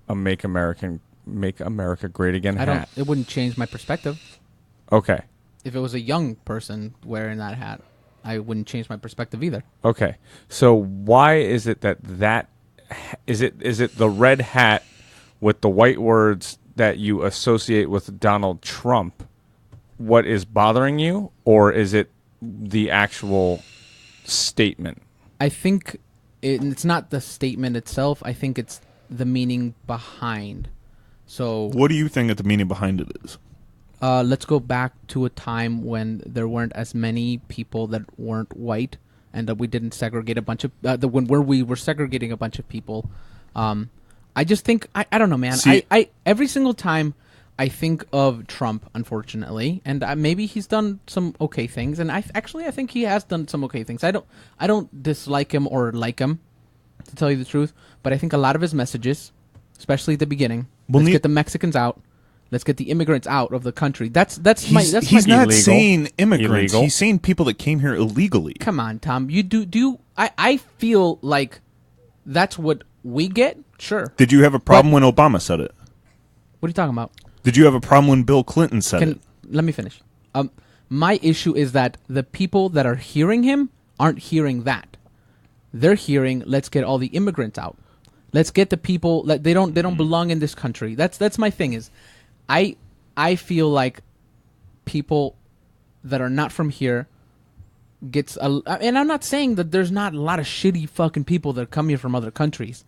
a Make America Great Again hat. It wouldn't change my perspective Okay. if it was a young person wearing that hat. I wouldn't change my perspective either. Okay. So why is it is it the red hat with the white words that you associate with Donald Trump what is bothering you, or is it the actual statement? I think it's not the statement itself. I think it's the meaning behind. So What do you think that the meaning behind it is? let's go back to a time when there weren't as many people that weren't white, and that we didn't segregate a bunch of where we were segregating a bunch of people. I just think I don't know, man. See- I every single time I think of Trump, unfortunately, and maybe he's done some okay things, and I think he has done some okay things. I don't dislike him or like him, to tell you the truth, but I think a lot of his messages, especially at the beginning, Well, let's get the Mexicans out. Let's get the immigrants out of the country. That's my He's my not illegal. saying immigrants. Illegal. He's saying people that came here illegally. Come on, Tom. You do I feel like that's what we get. Sure. Did you have a problem when Obama said it? What are you talking about? Did you have a problem when Bill Clinton said it? Let me finish. My issue is that the people that are hearing him aren't hearing that. They're hearing, let's get all the immigrants out. Let's get the people that they don't belong in this country. That's my thing is, I feel like people that are not from here gets and I'm not saying that there's not a lot of shitty fucking people that come here from other countries.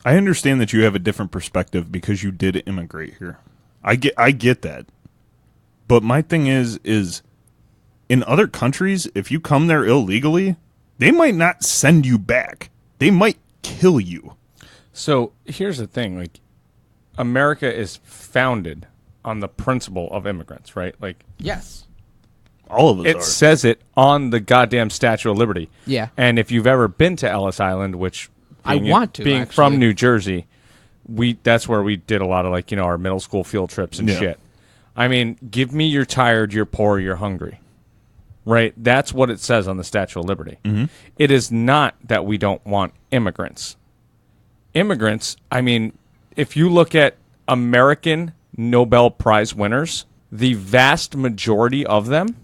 I understand that you have a different perspective because you did immigrate here. I get that. But my thing is in other countries, if you come there illegally, they might not send you back. They might kill you. So here's the thing, like, America is founded on the principle of immigrants, right? Like, Yes. All of us it are. says it on the goddamn Statue of Liberty. Yeah. And if you've ever been to Ellis Island, which I being- want to, being actually. from New Jersey, that's where we did a lot of, like, our middle school field trips and Yeah. shit. I mean, give me you're tired, you're poor, you're hungry. Right? That's what it says on the Statue of Liberty. Mm-hmm. It is not that we don't want immigrants. Immigrants, I mean, if you look at American Nobel Prize winners, the vast majority of them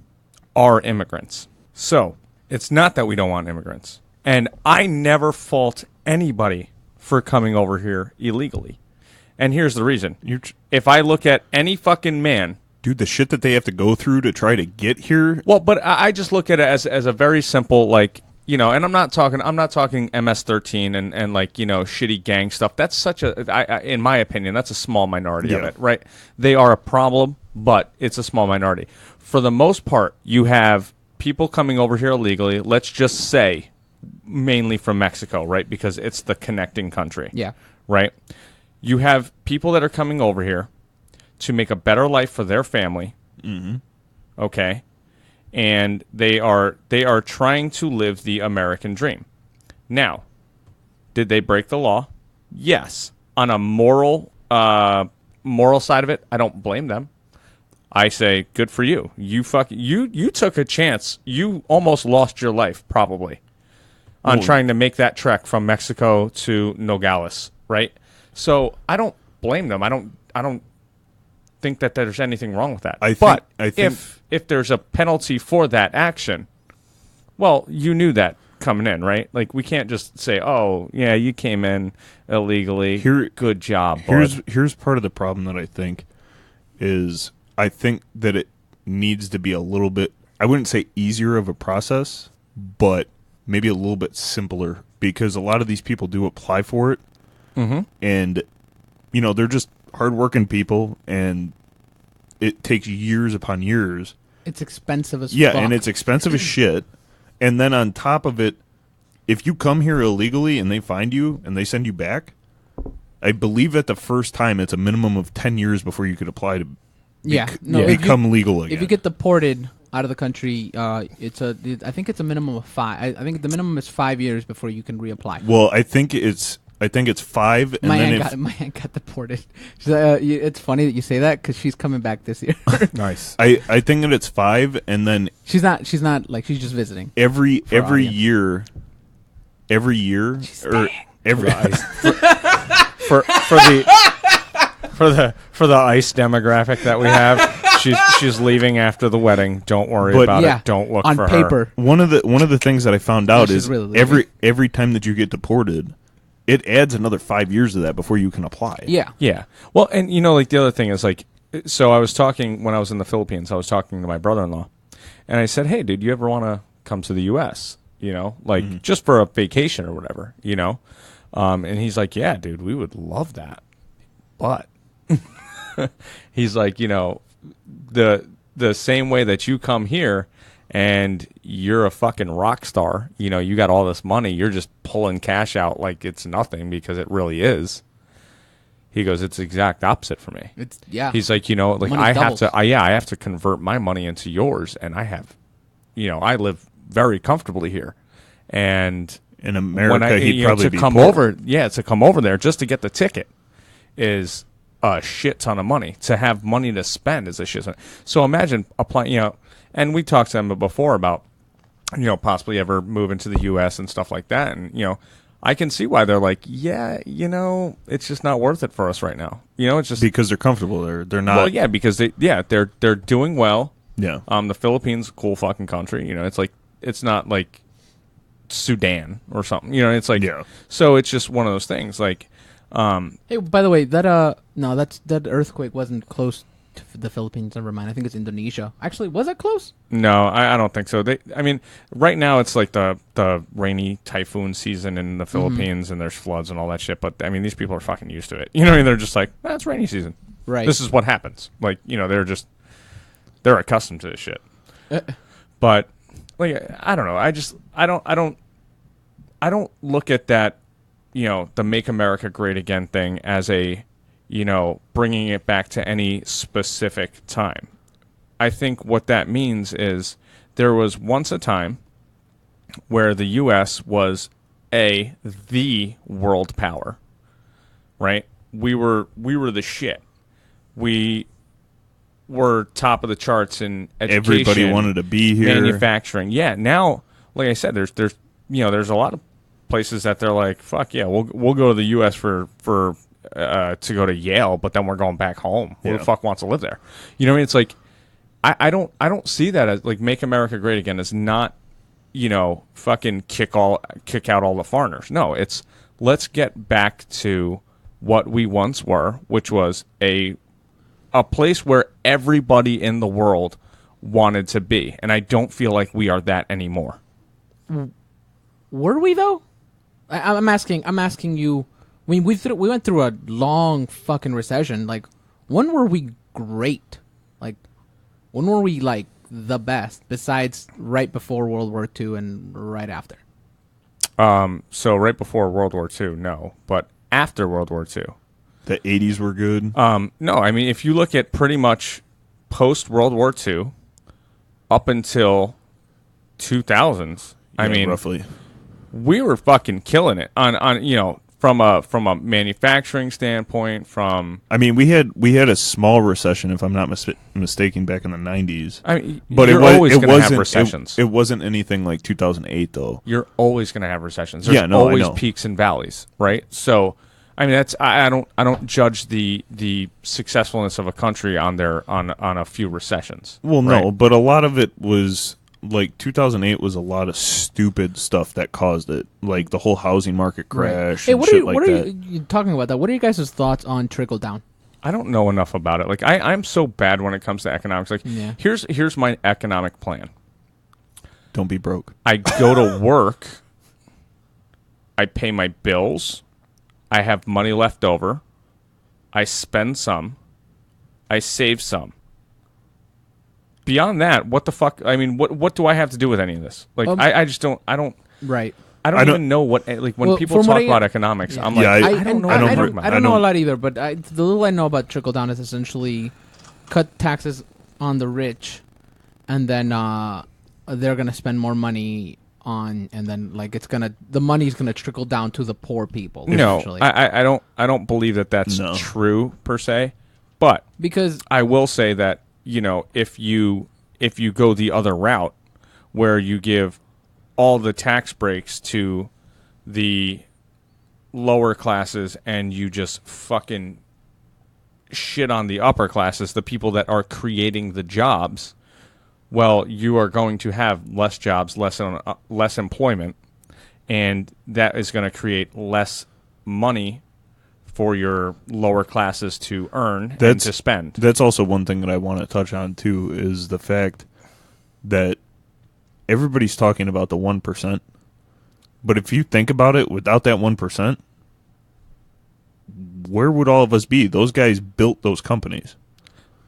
are immigrants. So, it's not that we don't want immigrants. And I never fault anybody for coming over here illegally. And here's the reason. If I look at any fucking man... Dude, the shit that they have to go through to try to get here. Well, but I just look at it as a very simple, like, and I'm not talking MS-13 and like, shitty gang stuff. That's such in my opinion, that's a small minority of Yeah. it, right? They are a problem, but it's a small minority. For the most part, you have people coming over here illegally, let's just say mainly from Mexico, right? Because it's the connecting country. Yeah. Right? You have people that are coming over here to make a better life for their family. Mm-hmm. Okay? And they are trying to live the American dream. Now, did they break the law? Yes. On a moral side of it, I don't blame them. I say, good for you. You took a chance. You almost lost your life, probably, on trying to make that trek from Mexico to Nogales, right? So I don't blame them. I don't think that there's anything wrong with that. I think If there's a penalty for that action, well, you knew that coming in, right? Like, we can't just say, "Oh, yeah, you came in illegally. Good job." Here's part of the problem that I think is I think that it needs to be a little bit, I wouldn't say easier of a process, but maybe a little bit simpler, because a lot of these people do apply for it. Mm-hmm. And, they're just hardworking people, and it takes years upon years. It's expensive as Yeah, fuck. and it's expensive as shit. And then on top of it, if you come here illegally and they find you and they send you back, I believe at the first time it's a minimum of 10 years before you could apply to become legal again. If you get deported out of the country, I think it's a minimum of 5. I think the minimum is 5 years before you can reapply. Well, I think it's 5. And My then aunt got deported. It's funny that you say that because she's coming back this year. Nice. I think that it's 5, and then She's not like, she's just visiting. every audience. year, She's or staying. every for the ice demographic that we have, she's leaving after the wedding. Don't worry But- about Yeah, it. Don't look on for paper. her. One of the things that I found out she's is really leaving. every time that you get deported, it adds another 5 years to that before you can apply. Yeah. Yeah. Well, and like the other thing is like, so I was talking when I was in the Philippines. I was talking to my brother-in-law, and I said, "Hey, dude, you ever want to come to the U.S.? Like just for a vacation or whatever, And he's like, "Yeah, dude, we would love that, but." He's like, the same way that you come here and you're a fucking rock star, you got all this money, you're just pulling cash out like it's nothing because it really is. He goes, it's the exact opposite for me. He's like, like Money I doubles. have to, I have to convert my money into yours, and I have, I live very comfortably here, and In America, he'd probably to be come poor. over, to come over there just to get the ticket is a shit ton of money. To have money to spend is a shit ton. So imagine applying, and we talked to them before about, possibly ever move into the U.S. and stuff like that. And, I can see why they're like, yeah, it's just not worth it for us right now. It's just because they're comfortable. They're not. well, yeah, because they're doing well. Yeah. The Philippines, cool fucking country. It's like, it's not like Sudan or something. It's like, Yeah. So it's just one of those things. Like, Hey, by the way, that earthquake wasn't close to the Philippines. Never mind. I think it's Indonesia. Actually, was it close? no, I don't think so. Right now it's like the rainy typhoon season in the Philippines, and there's floods and all that shit. But these people are fucking used to it. They're just like, it's rainy season. Right. This is what happens. Like, they're accustomed to this shit. But like, I don't know. I don't look at that, the Make America Great Again thing as a, bringing it back to any specific time. I think what that means is there was once a time where the U.S. was the world power, right? We were the shit. We were top of the charts in education. Everybody wanted to be here. Manufacturing. Yeah. Now, like I said, there's a lot of places that they're like, fuck yeah, we'll go to the U.S. for to go to Yale, but then we're going back home. Who the fuck wants to live there? It's like, I don't see that as like Make America Great Again is not, fucking kick out all the foreigners. No, it's let's get back to what we once were, which was a place where everybody in the world wanted to be, and I don't feel like we are that anymore. Were we though? I'm asking you. I mean, we went through a long fucking recession. Like, when were we great? Like, when were we like the best? Besides, right before World War II and right after. So right before World War II, no, but after World War II, The 80s were good. no. I mean, if you look at pretty much post World War II up until 2000s, I mean, roughly. we were fucking killing it on from a manufacturing standpoint. I mean, we had a small recession, if I'm not mistaken, back in the 90s. I mean, But you're always going to have wasn't recessions. It wasn't anything like 2008 though. You're always going to have recessions. There's Yeah, no, I always know. peaks and valleys, right? So, I mean, that's I don't judge the successfulness of a country on a few recessions. Well, no, right? but a lot of it was like 2008 was a lot of stupid stuff that caused it, like the whole housing market crash Hey, and what are shit you? like What are that. you talking about? That. What are you guys' thoughts on trickle down? I don't know enough about it. Like I'm so bad when it comes to economics. Like Yeah. here's my economic plan. Don't be broke. I go to work. I pay my bills. I have money left over. I spend some. I save some. Beyond that, what the fuck? I mean, what do I have to do with any of this? Like, I just don't. I don't Right. even know what. Like when Well, people from what talk I- about economics, I'm Yeah, like, I- I don't know. I don't what know. you're talking about. I don't know a lot either, but the little I know about trickle down is essentially cut taxes on the rich, and then they're gonna spend more money on, and then like the money's gonna trickle down to the poor people. No, essentially. I don't believe that that's No. true per se. But because I will say that if you go the other route, where you give all the tax breaks to the lower classes and you just fucking shit on the upper classes, the people that are creating the jobs, well, you are going to have less jobs, less employment, and that is going to create less money for your lower classes to earn and to spend. That's also one thing that I want to touch on, too, is the fact that everybody's talking about the 1%. But if you think about it, without that 1%, where would all of us be? Those guys built those companies.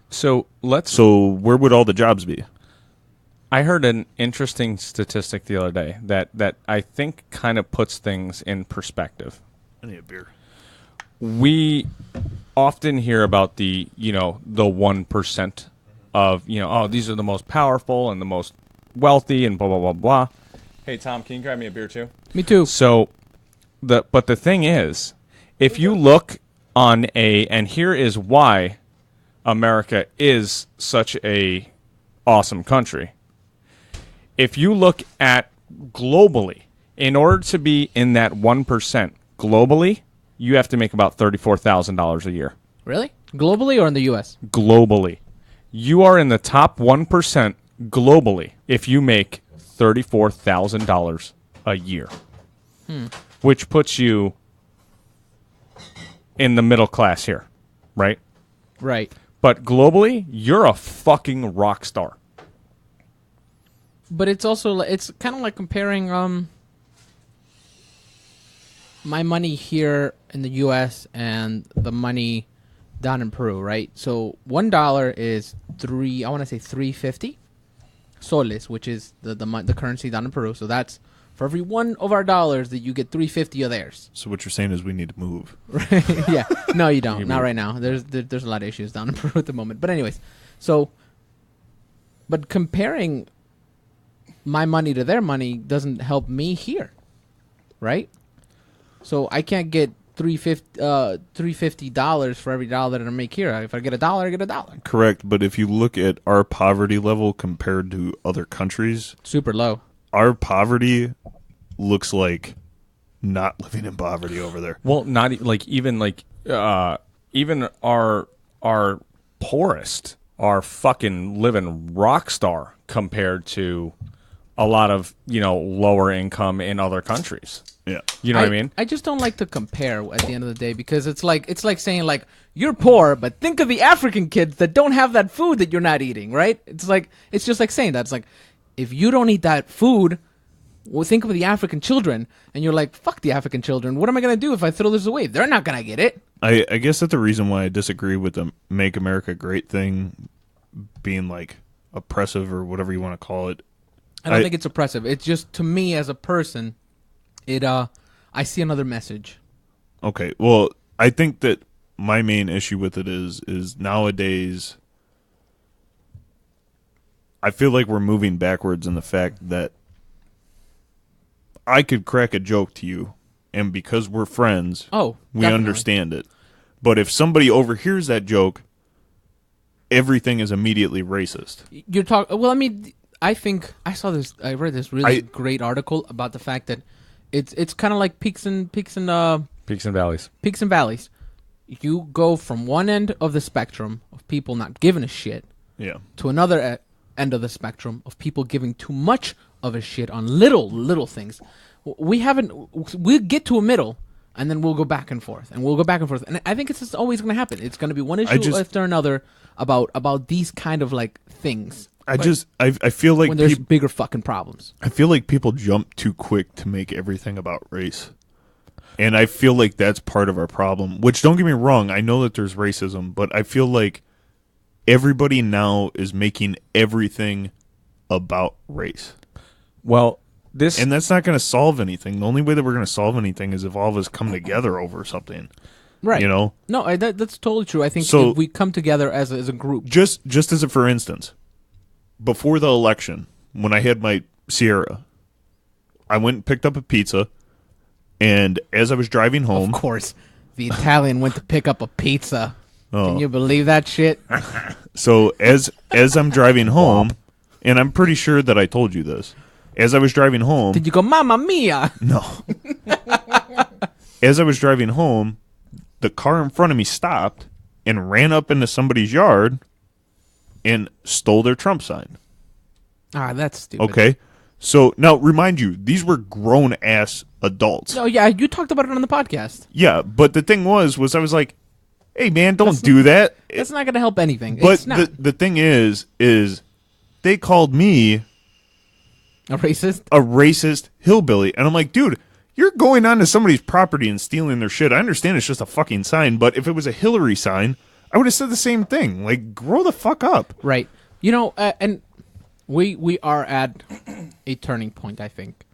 So where would all the jobs be? I heard an interesting statistic the other day that I think kind of puts things in perspective. I need a beer. We often hear about the 1% of, these are the most powerful and the most wealthy and blah, blah, blah, blah. Hey, Tom, can you grab me a beer too? Me too. So, but the thing is, if you look on and here is why America is such a awesome country. If you look at globally, in order to be in that 1% globally, you have to make about $34,000 a year. Really? Globally or in the U.S.? Globally. You are in the top 1% globally if you make $34,000 a year, which puts you in the middle class here, right? Right. But globally, you're a fucking rock star. But it's also it's kind of like comparing my money here in the U.S. and the money down in Peru, right? So $1 is $3.50 soles, which is the currency down in Peru. So that's for every one of our dollars that you get $3.50 of theirs. So what you're saying is we need to move. Right? Yeah. No, you don't. Not right now. There's a lot of issues down in Peru at the moment. But anyways, but comparing my money to their money doesn't help me here, right? So I can't get $350 for every dollar that I make here. If I get $1, I get $1. Correct, but if you look at our poverty level compared to other countries, super low. Our poverty looks like not living in poverty over there. Well, not even our poorest are fucking living rock star compared to a lot of lower income in other countries. Yeah, you know what I mean. I just don't like to compare at the end of the day because it's like saying like you're poor, but think of the African kids that don't have that food that you're not eating, right? It's just like saying that. It's like if you don't eat that food, well, think of the African children, and you're like, fuck the African children. What am I gonna do if I throw this away? They're not gonna get it. I guess that's the reason why I disagree with the "Make America Great" thing being like oppressive or whatever you want to call it. I don't think it's oppressive. It's just to me as a person. I see another message. Okay, well, I think that my main issue with it is nowadays I feel like we're moving backwards in the fact that I could crack a joke to you, and because we're friends, we definitely understand it. But if somebody overhears that joke, everything is immediately racist. You're talking. Well, I mean, I think I saw this. I read this really great article about the fact that it's kind of like peaks and valleys. Peaks and valleys. You go from one end of the spectrum of people not giving a shit, to another end of the spectrum of people giving too much of a shit on little things. We'll get to a middle, and then we'll go back and forth, and we'll go back and forth. And I think it's just always going to happen. It's going to be one issue after another about these kind of like things. I feel like when there's bigger fucking problems. I feel like people jump too quick to make everything about race. And I feel like that's part of our problem. Which, don't get me wrong, I know that there's racism, but I feel like everybody now is making everything about race. Well, and that's not going to solve anything. The only way that we're going to solve anything is if all of us come together over something. Right. No, that's totally true. I think if we come together as a group. Just as a for instance, before the election, when I had my Sierra, I went and picked up a pizza, and as I was driving home... Of course, the Italian went to pick up a pizza. Can you believe that shit? So as I'm driving home, and I'm pretty sure that I told you this, as I was driving home... Did you go, Mamma Mia? No. As I was driving home, the car in front of me stopped, and ran up into somebody's yard and stole their Trump sign. Ah, that's stupid. Okay? So, now, remind you, these were grown-ass adults. Oh, yeah, you talked about it on the podcast. Yeah, but the thing was I was like, hey, man, don't do that. That's not going to help anything. But It's not. the thing is they called me A racist? a racist hillbilly. And I'm like, dude, you're going onto somebody's property and stealing their shit. I understand it's just a fucking sign, but if it was a Hillary sign, I would have said the same thing. Like, grow the fuck up. Right. You know, and we are at a turning point, I think,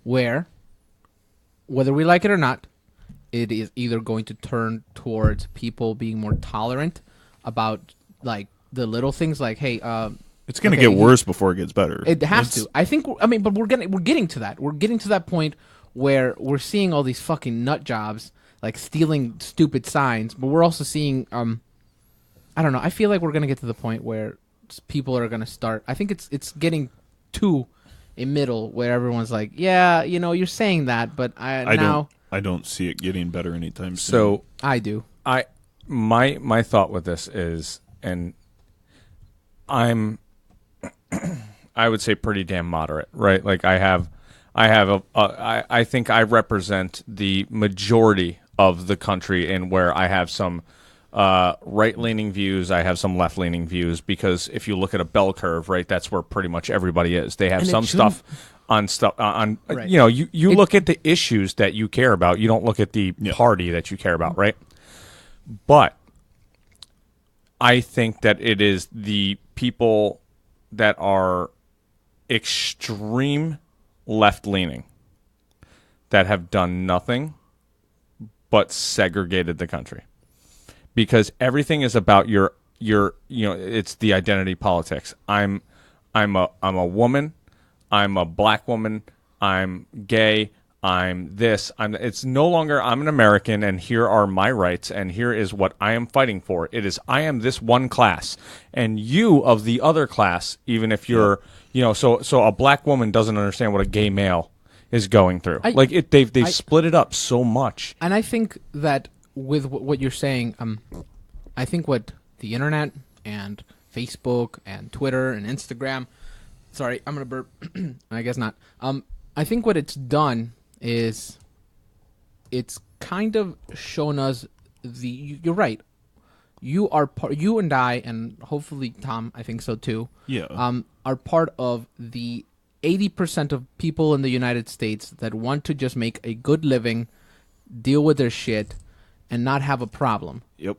where, whether we like it or not, it is either going to turn towards people being more tolerant about, like, the little things like, hey, It's going to get worse before it gets better. it has to. I think. I mean, but we're getting to that. We're getting to that point where we're seeing all these fucking nut jobs like stealing stupid signs, but we're also seeing. I don't know. I feel like we're gonna get to the point where people are gonna start. I think it's getting to a middle where everyone's like, yeah, you know, you're saying that, but I don't see it getting better anytime soon. So I do. My thought with this is, and I would say pretty damn moderate, right? Like I think I represent the majority of the country, and where I have some right-leaning views, I have some left-leaning views, because if you look at a bell curve, right, that's where pretty much everybody is. They have some stuff on Right. you know, you look at the issues that you care about. You don't look at the party that you care about, right? But I think that it is the people that are extreme left-leaning that have done nothing but segregated the country, because everything is about your you know, it's the identity politics. I'm a woman, I'm a black woman, I'm gay, it's no longer I'm an American and here are my rights and here is what I am fighting for. It is I am this one class and you of the other class, even if you're you know, so a black woman doesn't understand what a gay male is going through. They've split it up so much. And I think that with what you're saying, I think what the internet and Facebook and Twitter and Instagram, sorry, I'm gonna burp. I guess not. I think what it's done is it's kind of shown us you're right. You and I, and hopefully Tom, I think so too. Yeah. Are part of the 80% of people in the United States that want to just make a good living, deal with their shit, and not have a problem. Yep.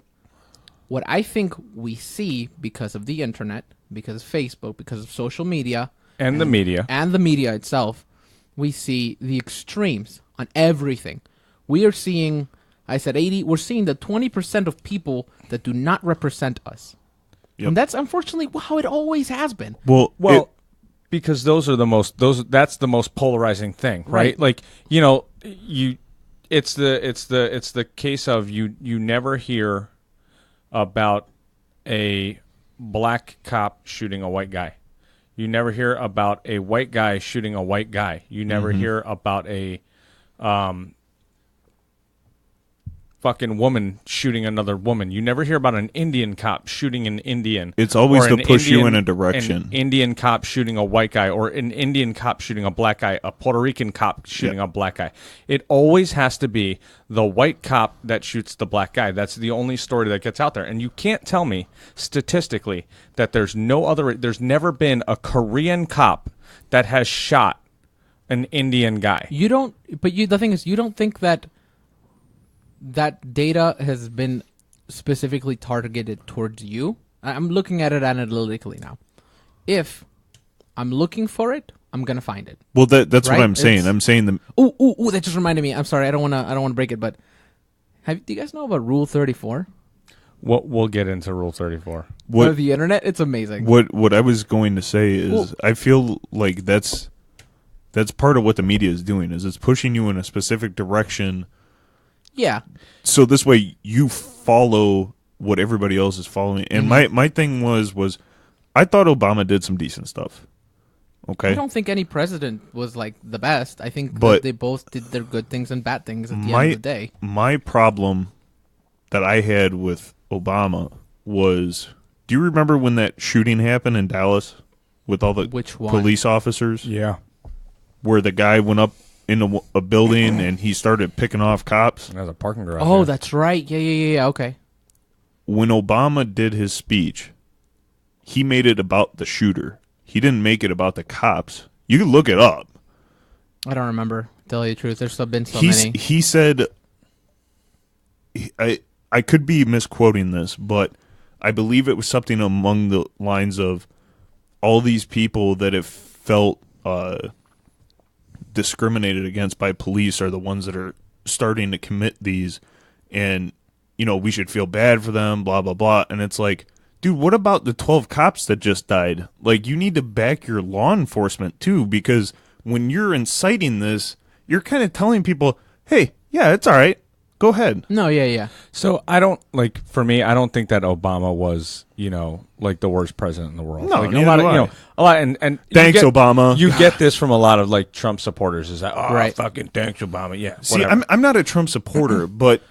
What I think we see because of the internet, because of Facebook, because of social media, And the media. and the media itself, we see the extremes on everything. We are seeing, I said 80, we're seeing the 20% of people that do not represent us. Yep. And that's unfortunately how it always has been. Well, Because that's the most polarizing thing, right? Right. Like, you know, it's the case of you never hear about a black cop shooting a white guy. You never hear about a white guy shooting a white guy. You never hear about a fucking woman shooting another woman. You never hear about an Indian cop shooting an Indian. It's always or to an push you in Indian- a direction. An Indian cop shooting a white guy, or an Indian cop shooting a black guy, a Puerto Rican cop shooting a black guy. It always has to be the white cop that shoots the black guy. That's the only story that gets out there. And you can't tell me statistically that there's never been a Korean cop that has shot an Indian guy. The thing is, you don't think that data has been specifically targeted towards you? I'm looking at it analytically now. If I'm looking for it, I'm gonna find it. Well, that's Right? what I'm saying. It's- I'm saying the Ooh! That just reminded me. I'm sorry. I don't wanna break it, but do you guys know about Rule 34 We'll get into Rule 34. of the internet? It's amazing. what I was going to say is I feel like that's part of what the media is doing, is it's pushing you in a specific direction. Yeah. So this way you follow what everybody else is following. And my thing was I thought Obama did some decent stuff. Okay. I don't think any president was like the best. I think But that they both did their good things and bad things at the end of the day. My problem that I had with Obama was, do you remember when that shooting happened in Dallas with all the Which one? police officers? Yeah. Where the guy went up in a building and he started picking off cops? There's a parking garage. Oh, there. that's right. Yeah. Okay. When Obama did his speech, he made it about the shooter. He didn't make it about the cops. You can look it up. I don't remember. To tell you the truth, there's been so many. He said, I could be misquoting this, but I believe it was something along the lines of all these people that have felt discriminated against by police are the ones that are starting to commit these, and we should feel bad for them, blah blah blah. And it's like, dude, what about the 12 cops that just died? Like, you need to back your law enforcement too, because when you're inciting this, you're kind of telling people, hey, yeah, it's all right, go ahead. No, yeah. So I don't for me. I don't think that Obama was, like the worst president in the world. No, like, neither do I. a lot, and Thanks, Obama. You get this from a lot of like Trump supporters. Is that Right. fucking thanks, Obama? Yeah. See, whatever. I'm not a Trump supporter, but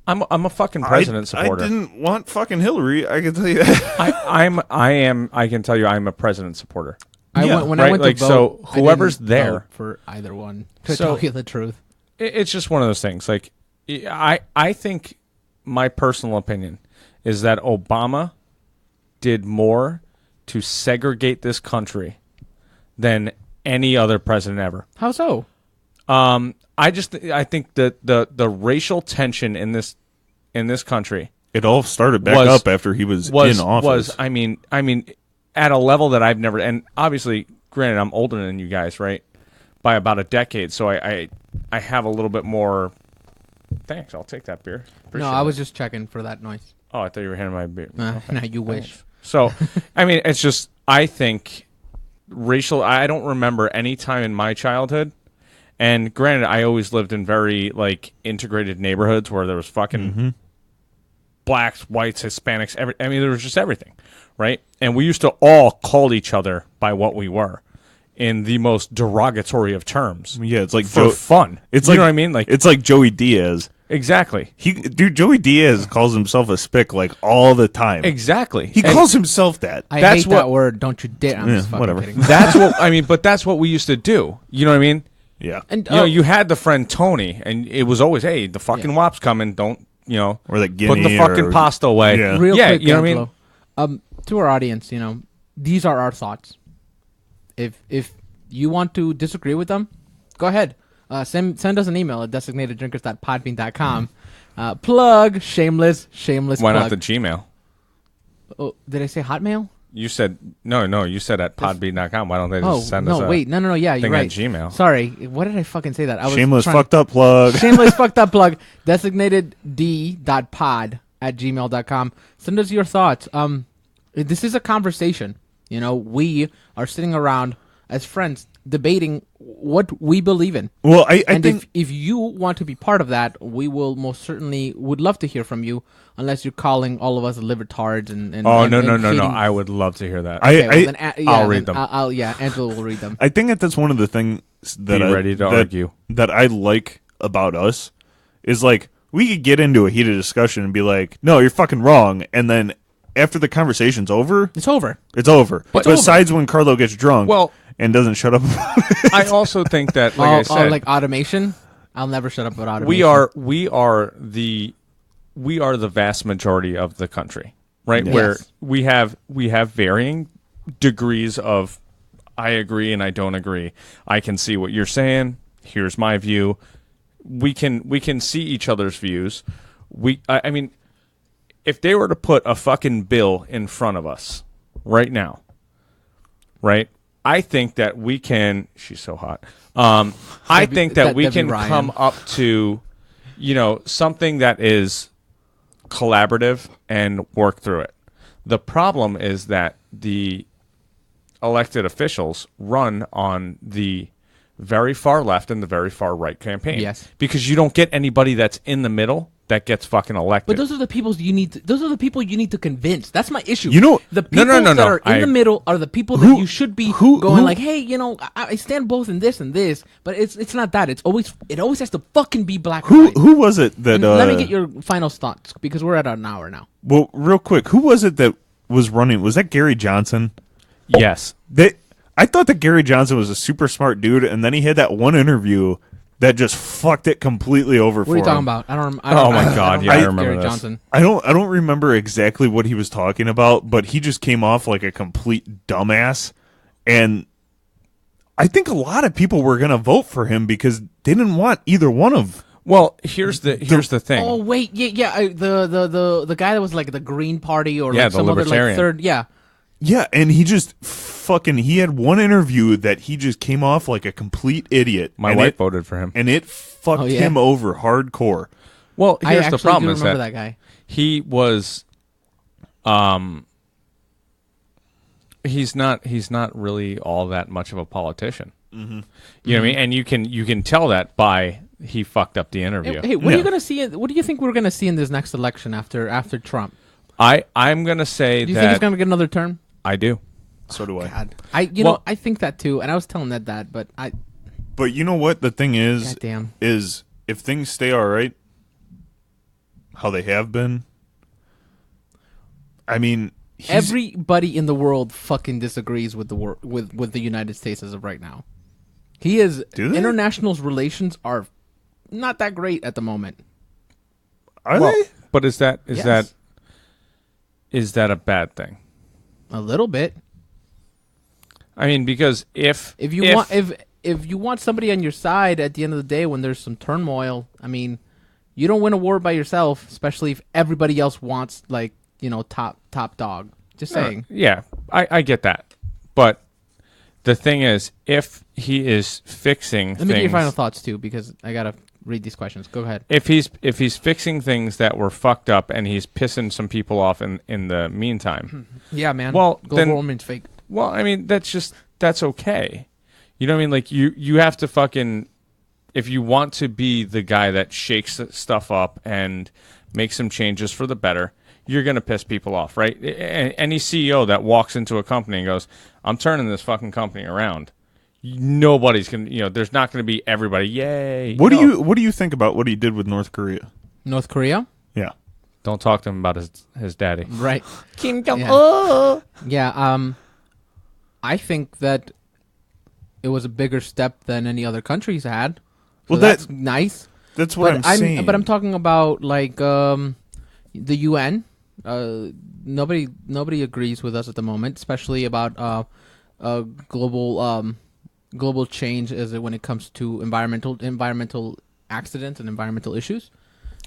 I'm a fucking president supporter. I didn't want fucking Hillary. I can tell you that. I can tell you, I'm a president supporter. I Yeah, went when right? I went Like, to vote. so I didn't whoever's vote there- for either one. To So- tell you the truth. It's just one of those things. Like, I think my personal opinion is that Obama did more to segregate this country than any other president ever. How so? I think that the racial tension in this country It all started back Was- up after he was in was office. I mean at a level that I've never, and obviously granted I'm older than you guys, right? By about a decade, so I have a little bit more. Thanks, I'll take that beer. No, Appreciate I it. was just checking for that noise. Oh, I thought you were handing my beer. No, you wish. So, I mean, it's just, I think racial, I don't remember any time in my childhood, and granted, I always lived in very, like, integrated neighborhoods where there was fucking blacks, whites, Hispanics, there was just everything, right? And we used to all call each other by what we were in the most derogatory of terms. Yeah, it's like For fun. It's You like, know what I mean? Like, it's like Joey Diaz. exactly. Joey Diaz calls himself a spick like all the time. Exactly. He And- calls himself that. I That's hate that what- word. Don't you dare. I'm Yeah, just fucking whatever. kidding. That's what I mean, but that's what we used to do. You know what I mean? Yeah. And You had the friend Tony, and it was always, hey, the fucking WAP's coming. Don't Or the put guinea the fucking or- pasta away. Yeah. real quick, you know what I mean? Angelo, to our audience, these are our thoughts. If you want to disagree with them, go ahead. Send us an email at designateddrinkers.podbean.com. Plug, shameless Why plug. not the Gmail? Oh, did I say Hotmail? You said no. You said at podbean.com. Why don't they just send us? no, wait, no. Yeah, you're thing at right. Gmail. Sorry, what did I fucking say that? I was Shameless trying- fucked up plug. Shameless fucked up plug. Designated.pod@gmail.com. Send us your thoughts. This is a conversation. We are sitting around as friends debating what we believe in. Well, I And think if you want to be part of that, we will most certainly would love to hear from you. Unless you're calling all of us libertards and Oh and, no. and hating- I would love to hear that. Okay, well, I then, I'll read then them. Angela will read them. I think that's one of the things that Be I, ready to that, argue. that I like about us is like we could get into a heated discussion and be like, "No, you're fucking wrong," and then after the conversation's over, It's over. it's over. It's Besides when Carlo gets drunk, Well- and doesn't shut up about it. I also think that, like I said, like automation. I'll never shut up about automation. we are the vast majority of the country, right? Yes. Where we have varying degrees of I agree and I don't agree. I can see what you're saying. Here's my view. We can see each other's views. I mean, if they were to put a fucking bill in front of us right now, right? I think that we can. She's so hot. I think that we Debbie can Ryan. come up to, something that is collaborative and work through it. The problem is that the elected officials run on the very far left and the very far right campaign. Yes. Because you don't get anybody that's in the middle that gets fucking elected. But those are the people you need. Those are the people you need to convince. That's my issue. You know- the people No. that are in the middle are the people that you should be going like, hey, I stand both in this and this. But it's not that. It always has to fucking be black. and white. Who was it that? And let me get your final thoughts because we're at an hour now. Well, real quick, who was it that was running? Was that Gary Johnson? yes. I thought that Gary Johnson was a super smart dude, and then he had that one interview that just fucked it completely over for him. What are you talking about? I don't. Oh my God, yeah, I remember Gary this. Johnson. I don't remember exactly what he was talking about, but he just came off like a complete dumbass, and I think a lot of people were going to vote for him because they didn't want either one of. Well, here's the thing. Oh wait, yeah. The guy that was like the Green Party or Yeah, like the some other Libertarian. like third. Yeah. Yeah, and he just he had one interview that he just came off like a complete idiot. My and wife voted for him. and it fucked Oh, yeah? him over hardcore. Well, I here's actually the problem: do is remember that that guy. he was, he's not really all that much of a politician. Mm-hmm. You know what I mean? And you can tell that by he fucked up the interview. Hey, what are you Yeah. gonna see? What do you think we're gonna see in this next election after Trump? I'm gonna say Do you that think he's gonna get another term? I do. So do I. God, Well- I think that too, and I was telling that, but But you know what? The thing is, goddamn. is if things stay all right, how they have been. I mean, Everybody in the world fucking disagrees with with the United States as of right now. He is Do they? international relations are not that great at the moment. are Well, they? but is that Yes. a bad thing? A little bit. I mean, because if you want somebody on your side at the end of the day when there's some turmoil, I mean, you don't win a war by yourself, especially if everybody else wants like, top dog. Just saying. yeah, I get that, but the thing is, if he is fixing Let me get your things, final thoughts too, because I gotta read these questions. Go ahead. if he's fixing things that were fucked up and he's pissing some people off in the meantime, Yeah, man. Well, global then- warming's fake. well, I mean that's okay. You know what I mean? Like you have to fucking, if you want to be the guy that shakes stuff up and makes some changes for the better, you're gonna piss people off, right? Any CEO that walks into a company and goes, "I'm turning this fucking company around," nobody's gonna, there's not gonna be everybody, yay. What No. do you think about what he did with North Korea? North Korea? Yeah. Don't talk to him about his daddy. Right. Kim Jong Yeah, I think that it was a bigger step than any other country's had. So Well, that's nice. That's what I'm saying. But I'm talking about like the UN. Nobody agrees with us at the moment, especially about global change as when it comes to environmental accidents and environmental issues.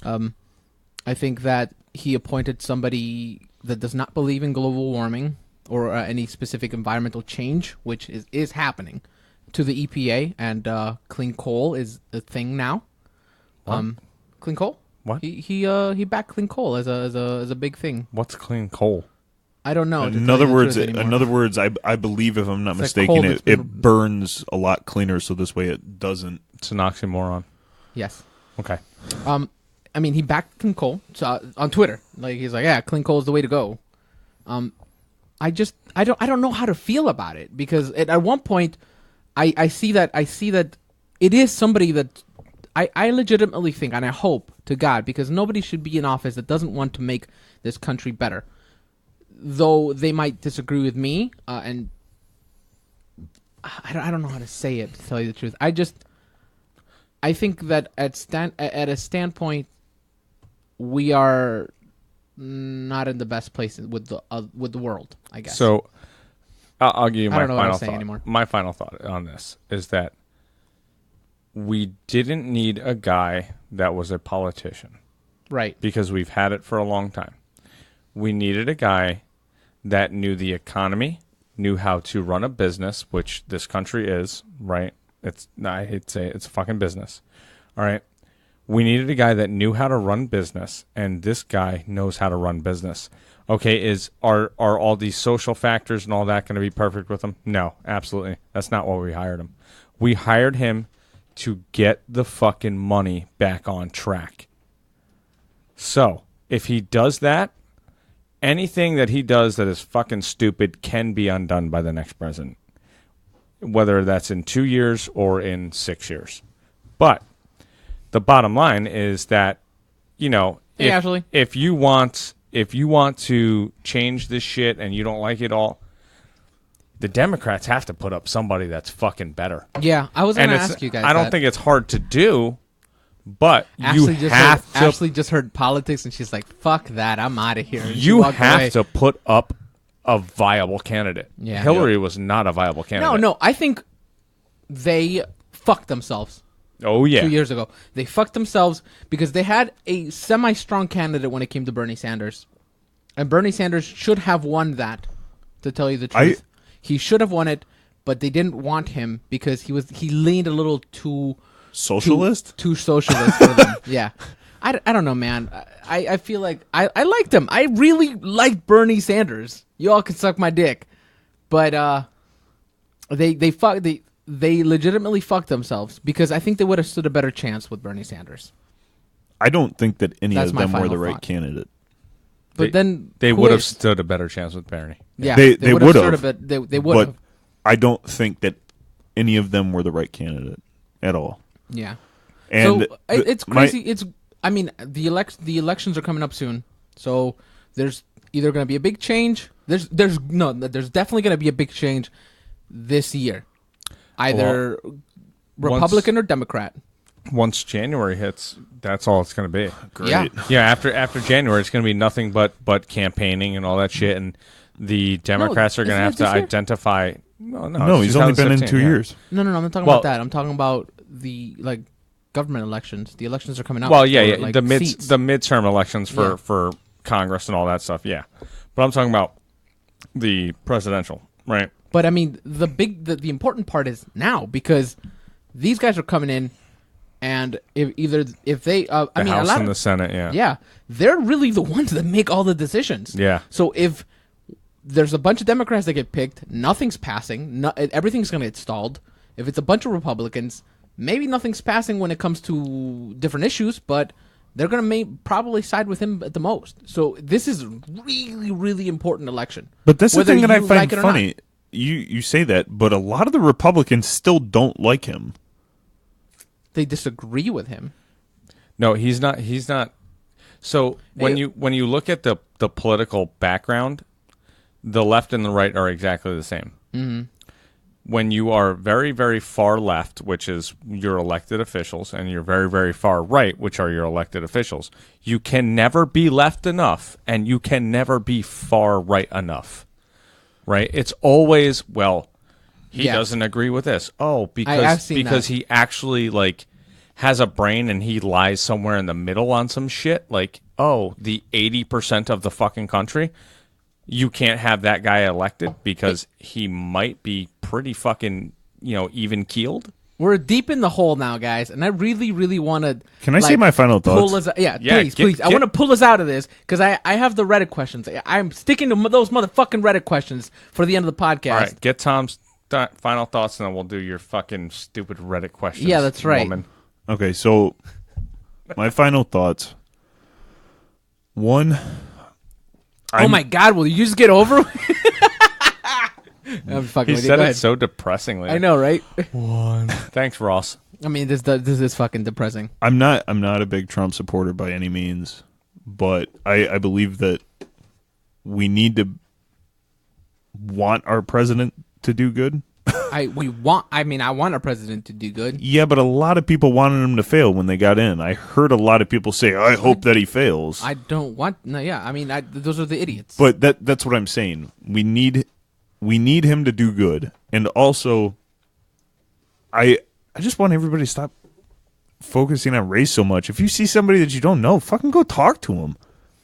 I think that he appointed somebody that does not believe in global warming or any specific environmental change, which is happening, to the EPA, and clean coal is a thing now. Clean coal. What? He backed clean coal as a big thing. What's clean coal? I don't know. in other words, I believe, if I'm not It's like coal mistaken, that's it been- burns a lot cleaner, so this way it doesn't. It's an oxymoron. Yes. Okay. I mean, he backed clean coal on Twitter. Like he's like, yeah, clean coal is the way to go. I don't know how to feel about it because at one point, I see that it is somebody that I legitimately think, and I hope to God, because nobody should be in office that doesn't want to make this country better. Though they might disagree with me, and I don't know how to say it, to tell you the truth. I think that at a standpoint, we are not in the best place with the world, I guess. So I'll give you I my don't know what final to say thought. anymore. My final thought on this is that we didn't need a guy that was a politician Right. because we've had it for a long time. We needed a guy that knew the economy, knew how to run a business, which this country is, right? I hate to say it, it's a fucking business. All right. We needed a guy that knew how to run business, and this guy knows how to run business. Okay, are all these social factors and all that going to be perfect with him? No, absolutely. That's not why we hired him. We hired him to get the fucking money back on track. So if he does that, anything that he does that is fucking stupid can be undone by the next president, whether that's in 2 years or in 6 years. But the bottom line is that, Hey, Ashley. if you want to change this shit and you don't like it all, the Democrats have to put up somebody that's fucking better. Yeah, I was going to ask you guys I don't that. think it's hard to do, but Ashley you have to. Ashley just heard politics, and she's like, "Fuck that, I'm out of here." And she You walked have away. to put up a viable candidate. Yeah. Hillary was not a viable candidate. No, I think they fucked themselves Oh yeah. 2 years ago. They fucked themselves because they had a semi-strong candidate when it came to Bernie Sanders, and Bernie Sanders should have won that. To tell you the truth, he should have won it, but they didn't want him because he leaned a little too Socialist? too socialist for them. Yeah. I don't know, man. I feel like I liked him. I really liked Bernie Sanders. You all can suck my dick. But they legitimately fucked themselves because I think they would have stood a better chance with Bernie Sanders. I don't think that any That's of my them were final the right thought. candidate. But then They who would have is- stood a better chance with Bernie. Yeah, They would would stood have, a bit. They would But have. I don't think that any of them were the right candidate at all. Yeah. And So it's crazy. The elections are coming up soon. So there's either going to be a big change. There's definitely going to be a big change this year. Either Republican or Democrat. Once January hits, that's all it's going to be. Great. Yeah. Yeah, after January, it's going to be nothing but campaigning and all that shit, and the Democrats are going to isn't have it to this year? identify. No, he's only been in 2 years. No, I'm not talking Well- about that. I'm talking about the government elections. The elections are coming up. Well, for, yeah, like, the seats. midterm elections Yeah. for Congress and all that stuff. Yeah, but I'm talking about the presidential, right? But I mean, the important part is now because these guys are coming in, and if they, The a House lot and of, the Senate. Yeah. yeah, they're really the ones that make all the decisions. Yeah. So if there's a bunch of Democrats that get picked, nothing's passing. Everything's going to get stalled. If it's a bunch of Republicans, maybe nothing's passing when it comes to different issues, but they're going to probably side with him at the most. So this is a really, really important election. But that's the Whether thing that I you find like it or not. funny. You say that, but a lot of the Republicans still don't like him. They disagree with him. No, he's not. He's not. So when Hey- you look at the political background, the left and the right are exactly the same. Mm-hmm. When you are very, very far left, which is your elected officials, and you're very, very far right, which are your elected officials, you can never be left enough, and you can never be far right enough. Right? It's always, well, he Yeah. doesn't agree with this. Oh, I've because seen that. he actually has a brain and he lies somewhere in the middle on some shit. Like, oh, the 80% of the fucking country, you can't have that guy elected because he might be pretty fucking, even keeled. We're deep in the hole now, guys, and I really, really want to. Can I say my final thoughts? Pull us, yeah, Yeah, please. I want to pull us out of this because I have the Reddit questions. I'm sticking to those motherfucking Reddit questions for the end of the podcast. All right, get Tom's final thoughts and then we'll do your fucking stupid Reddit questions. Yeah, that's right. Woman. Okay, so my final thoughts. One. Oh my God! Will you just get over? I'm fucking He with you. said Go it ahead. so depressingly. I know, right? Thanks, Ross. I mean, this is fucking depressing. I'm not a big Trump supporter by any means, but I believe that we need to want our president to do good. I want our president to do good. Yeah, but a lot of people wanted him to fail when they got in. I heard a lot of people say, "I hope that he fails." I don't want. No, yeah. I mean, those are the idiots. But that's what I'm saying. We need him to do good, and also, I just want everybody to stop focusing on race so much. If you see somebody that you don't know, fucking go talk to them.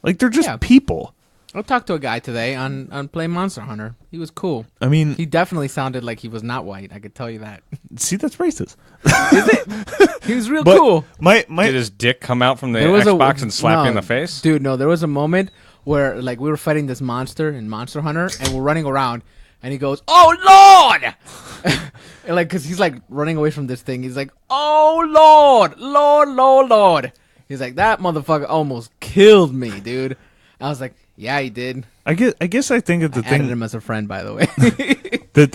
Like they're just Yeah. people. I talked to a guy today on Play Monster Hunter. He was cool. I mean, He definitely sounded like he was not white. I could tell you that. see, that's racist. He was real But cool. my Did his dick come out from the There was Xbox and slap you in no, the face? dude. No, there was a moment where we were fighting this monster in Monster Hunter, and we're running around, and he goes, "Oh Lord!" and because he's running away from this thing. He's like, "Oh Lord, Lord, Lord, Lord." He's like, that motherfucker almost killed me, dude. I was like, yeah, he did. I guess I think that the Added thing him as a friend, by the way. the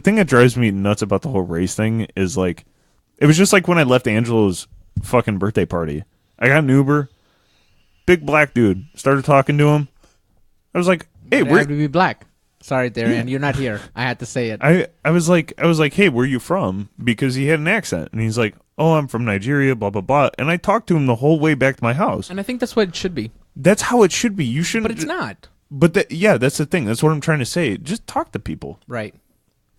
thing that drives me nuts about the whole race thing is like, it was just like when I left Angelo's fucking birthday party. I got an Uber, big black dude, started talking to him. I was like, hey, I have to be black. Sorry, Darian, you're not here. I had to say it. I was like, hey, where are you from? Because he had an accent, and he's like, oh, I'm from Nigeria, blah blah blah. And I talked to him the whole way back to my house. And I think that's what it should be. That's how it should be. You shouldn't. But it's not. But that's the thing. That's what I'm trying to say. Just talk to people. Right.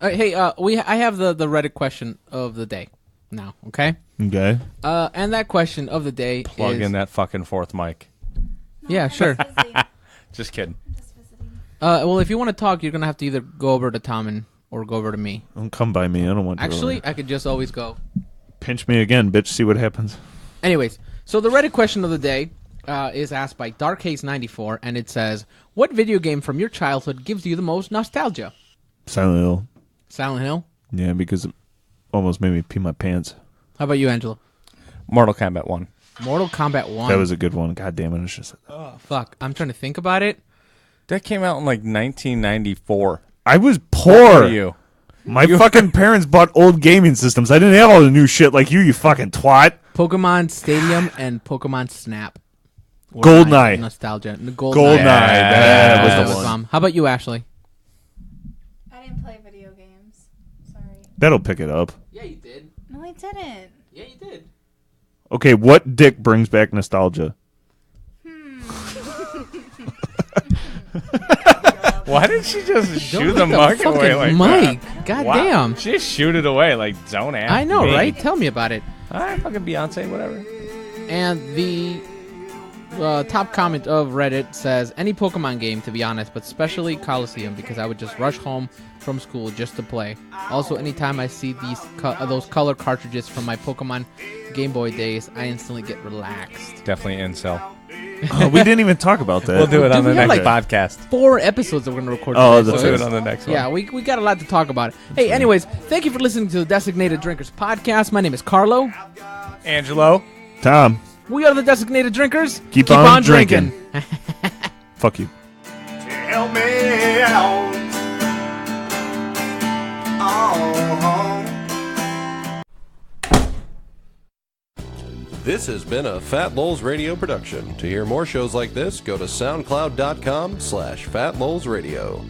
Hey, I have the Reddit question of the day now. Okay. Okay. And that question of the day Plug is in that fucking fourth mic. yeah, sure. Just kidding. Well, if you want to talk, you're gonna have to either go over to Tom or go over to me. Don't come by me. I don't want to. Actually, I could just always go. Pinch me again, bitch. See what happens. Anyways, so the Reddit question of the day is asked by Darkhaze94, and it says, "What video game from your childhood gives you the most nostalgia?" Silent Hill. Silent Hill. Yeah, because it almost made me pee my pants. How about you, Angela? Mortal Kombat 1. Mortal Kombat 1. That was a good one. God damn it! It's just. Oh, fuck. I'm trying to think about it. That came out in like 1994. I was How poor. are you? My fucking parents bought old gaming systems. I didn't have all the new shit like you fucking twat. Pokemon Stadium and Pokemon Snap. were Goldeneye. my Nostalgia. Goldeneye. Goldeneye. That was the was one. How about you, Ashley? I didn't play video games. Sorry. That'll pick it up. Yeah, you did. No, I didn't. Yeah, you did. Okay, what dick brings back nostalgia? Why did she just Don't shoot lick the mic away fucking like mic. that? God Wow. damn. She just shoot it away like don't ask I know, me. right? Tell me about it. All right, fucking Beyonce, whatever. And the top comment of Reddit says, any Pokemon game, to be honest, but especially Coliseum, because I would just rush home from school just to play. Also, anytime I see those color cartridges from my Pokemon Game Boy days, I instantly get relaxed. Definitely incel. Oh, we didn't even talk about that. We'll do it on Dude, the we have, next like, podcast. 4 episodes that we're going to record Oh, today. that's We'll it. do it on the next one. Yeah, we got a lot to talk about. Hey, anyways, thank you for listening to the Designated Drinkers podcast. My name is Carlo. Angelo. Tom, We are the Designated Drinkers. Keep on drinking. Fuck you. Help me out. This has been a Fat Lowell's Radio production. To hear more shows like this, go to soundcloud.com/FatLowellsRadio.